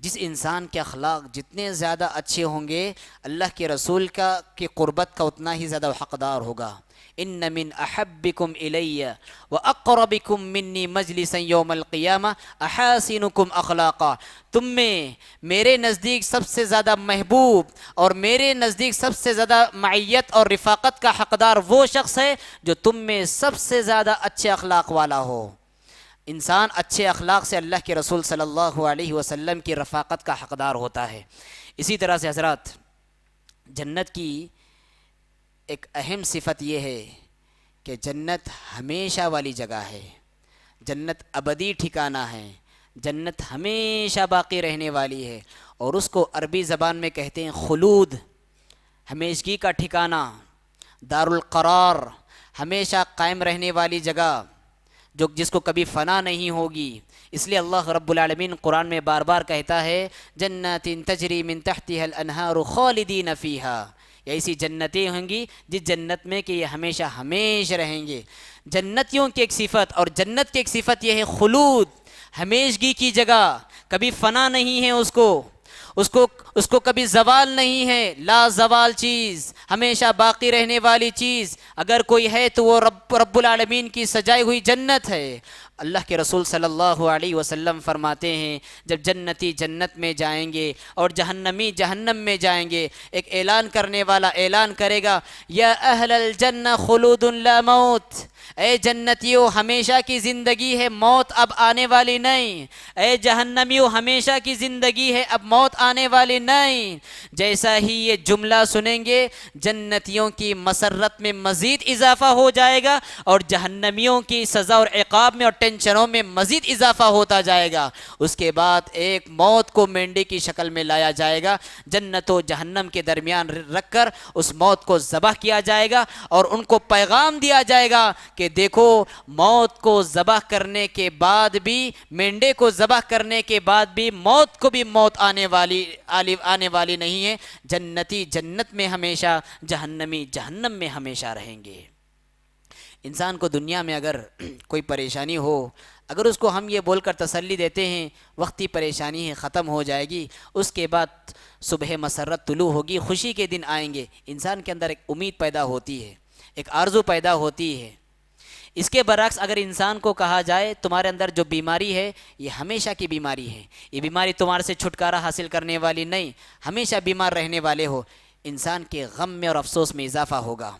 جس انسان کے اخلاق جتنے زیادہ اچھے ہوں گے اللہ کے رسول کی قربت کا اتنا ہی زیادہ حقدار ہوگا. ان من احبکم الی واقربکم منی مجلسا یوم القیامہ احاسنکم اخلاقا، تم میں میرے نزدیک سب سے زیادہ محبوب اور میرے نزدیک سب سے زیادہ معیت اور رفاقت کا حقدار وہ شخص ہے جو تم میں سب سے زیادہ اچھے اخلاق والا ہو. انسان اچھے اخلاق سے اللہ کے رسول صلی اللہ علیہ وسلم کی رفاقت کا حقدار ہوتا ہے. اسی طرح سے حضرات جنت کی ایک اہم صفت یہ ہے کہ جنت ہمیشہ والی جگہ ہے، جنت ابدی ٹھکانہ ہے، جنت ہمیشہ باقی رہنے والی ہے. اور اس کو عربی زبان میں کہتے ہیں خلود، ہمیشگی کا ٹھکانہ، دار القرار، ہمیشہ قائم رہنے والی جگہ جس کو کبھی فنا نہیں ہوگی. اس لیے اللہ رب العالمین قرآن میں بار بار کہتا ہے جنات تجری من تحتها الانہار خالدین فیہا، یا ایسی جنتیں ہوں گی جس جنت میں کہ یہ ہمیشہ ہمیشہ رہیں گے. جنتیوں کی ایک صفت اور جنت کی ایک صفت یہ ہے خلود، ہمیشگی کی جگہ، کبھی فنا نہیں ہے اس کو کبھی زوال نہیں ہے، لا زوال چیز، ہمیشہ باقی رہنے والی چیز اگر کوئی ہے تو وہ رب العالمین کی سجائی ہوئی جنت ہے. اللہ کے رسول صلی اللہ علیہ وسلم فرماتے ہیں جب جنتی جنت میں جائیں گے اور جہنمی جہنم میں جائیں گے، ایک اعلان کرنے والا اعلان کرے گا یا اہل الجنہ خلود لا موت، اے جنتیوں ہمیشہ کی زندگی ہے، موت اب آنے والی نہیں. اے جہنمیوں ہمیشہ کی زندگی ہے، اب موت آنے والی نہیں، جیسا ہی یہ جملہ سنیں گے جنتیوں کی مسرت میں مزید اضافہ ہو جائے گا اور جہنمیوں کی سزا اور عقاب میں اور ٹینشنوں میں مزید اضافہ ہوتا جائے گا۔ اس کے بعد ایک موت کو مینڈے کی شکل میں لایا جائے گا، جنت و جہنم کے درمیان رکھ کر اس موت کو ذبح کیا جائے گا اور ان کو پیغام دیا جائے گا کہ دیکھو موت کو ذبح کرنے کے بعد بھی، مینڈے کو ذبح کرنے کے بعد بھی موت کو بھی موت آنے والی نہیں ہے، جنتی جنت میں ہمیشہ، جہنمی جہنم میں ہمیشہ رہیں گے۔ انسان کو دنیا میں اگر کوئی پریشانی ہو، اگر اس کو ہم یہ بول کر تسلی دیتے ہیں وقتی پریشانی ہے ختم ہو جائے گی، اس کے بعد صبح مسرت طلوع ہوگی، خوشی کے دن آئیں گے، انسان کے اندر ایک امید پیدا ہوتی ہے، ایک آرزو پیدا ہوتی ہے۔ اس کے برعکس اگر انسان کو کہا جائے تمہارے اندر جو بیماری ہے یہ ہمیشہ کی بیماری ہے، یہ بیماری تمہارے سے چھٹکارا حاصل کرنے والی نہیں، ہمیشہ بیمار رہنے والے ہو، انسان کے غم میں اور افسوس میں اضافہ ہوگا۔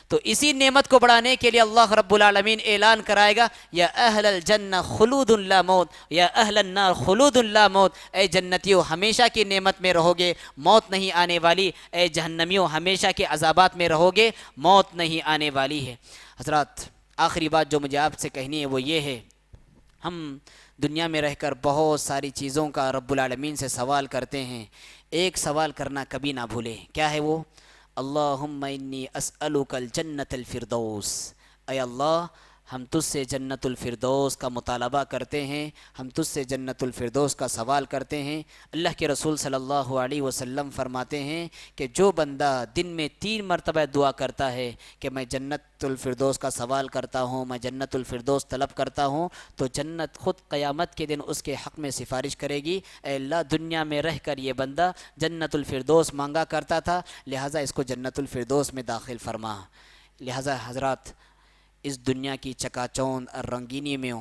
تو اسی نعمت کو بڑھانے کے لیے اللہ رب العالمین اعلان کرائے گا، یا اہل الجنہ خلود لا موت، یا اہل النار خلود لا موت، اے جنتیوں ہمیشہ کی نعمت میں رہو گے، موت نہیں آنے والی، اے جہنمیوں ہمیشہ کے عذابات میں رہو گے، موت نہیں آنے والی ہے۔ حضرات آخری بات جو مجھے آپ سے کہنی ہے وہ یہ ہے، ہم دنیا میں رہ کر بہت ساری چیزوں کا رب العالمین سے سوال کرتے ہیں، ایک سوال کرنا کبھی نہ بھولیں، کیا ہے وہ؟ اللہم انی اسألک الجنت الفردوس، اے اللہ ہم تجھ سے جنت الفردوس کا مطالبہ کرتے ہیں، ہم تجھ سے جنت الفردوس کا سوال کرتے ہیں۔ اللہ کے رسول صلی اللہ علیہ وسلم فرماتے ہیں کہ جو بندہ دن میں 3 مرتبہ دعا کرتا ہے کہ میں جنت الفردوس کا سوال کرتا ہوں، میں جنت الفردوس طلب کرتا ہوں، تو جنت خود قیامت کے دن اس کے حق میں سفارش کرے گی، اے اللہ دنیا میں رہ کر یہ بندہ جنت الفردوس مانگا کرتا تھا، لہٰذا اس کو جنت الفردوس میں داخل فرما۔ لہٰذا حضرات اس دنیا کی چکا چوند اور رنگینی میں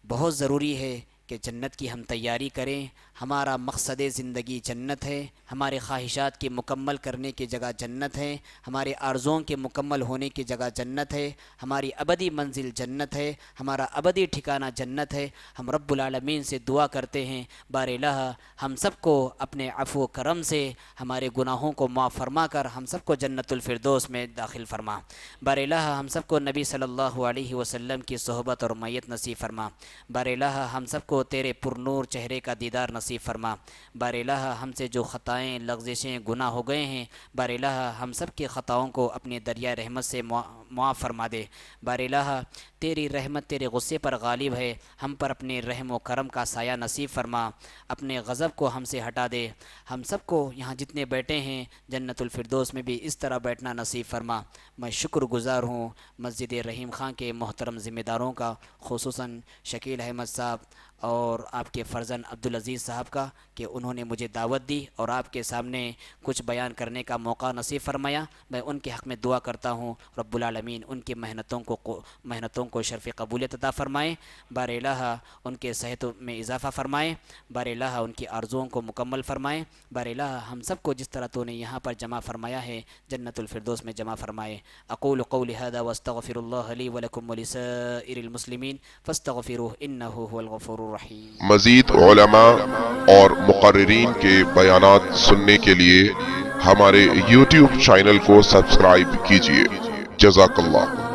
بہت ضروری ہے کہ جنت کی ہم تیاری کریں۔ ہمارا مقصد زندگی جنت ہے، ہمارے خواہشات کی مکمل کرنے کی جگہ جنت ہے، ہمارے آرزوؤں کے مکمل ہونے کی جگہ جنت ہے، ہماری ابدی منزل جنت ہے، ہمارا ابدی ٹھکانہ جنت ہے۔ ہم رب العالمین سے دعا کرتے ہیں بار الہ ہم سب کو اپنے عفو و کرم سے ہمارے گناہوں کو معاف فرما کر ہم سب کو جنت الفردوس میں داخل فرما۔ بار الہ ہم سب کو نبی صلی اللہ علیہ وسلم کی صحبت اور میت نصیب فرما۔ بار الہ ہم سب کو تیرے پرنور چہرے کا دیدار نصیب فرما۔ بار الہ ہم سے جو خطائیں، لغزشیں، گناہ ہو گئے ہیں، بار الہ ہم سب کی خطاؤں کو اپنے دریا رحمت سے معاف فرما دے۔ بار الہ تیری رحمت تیرے غصے پر غالب ہے، ہم پر اپنے رحم و کرم کا سایہ نصیب فرما، اپنے غضب کو ہم سے ہٹا دے۔ ہم سب کو یہاں جتنے بیٹھے ہیں جنت الفردوس میں بھی اس طرح بیٹھنا نصیب فرما۔ میں شکر گزار ہوں مسجد رحیم خان کے محترم ذمہ داروں کا، خصوصاً شکیل احمد صاحب اور آپ کے فرزند عبدالعزیز صاحب کا کہ انہوں نے مجھے دعوت دی اور آپ کے سامنے کچھ بیان کرنے کا موقع نصیب فرمایا۔ میں ان کے حق میں دعا کرتا ہوں رب العالمین ان کی محنتوں کو شرف قبولیت عطا فرمائیں، بار الہ ان کے صحت میں اضافہ فرمائیں، بار الہ ان کی آرزوؤں کو مکمل فرمائیں، بار الہ ہم سب کو جس طرح تو نے یہاں پر جمع فرمایا ہے جنت الفردوس میں جمع فرمائے۔ اقول قولی هذا واستغفر الله لي ولكم ولسائر المسلمين فاستغفروه انه هو الغفور الرحیم۔ مزید علماء اور مقررین کے بیانات سننے کے لیے ہمارے YouTube چینل کو سبسکرائب کیجیے۔ جزاک اللہ۔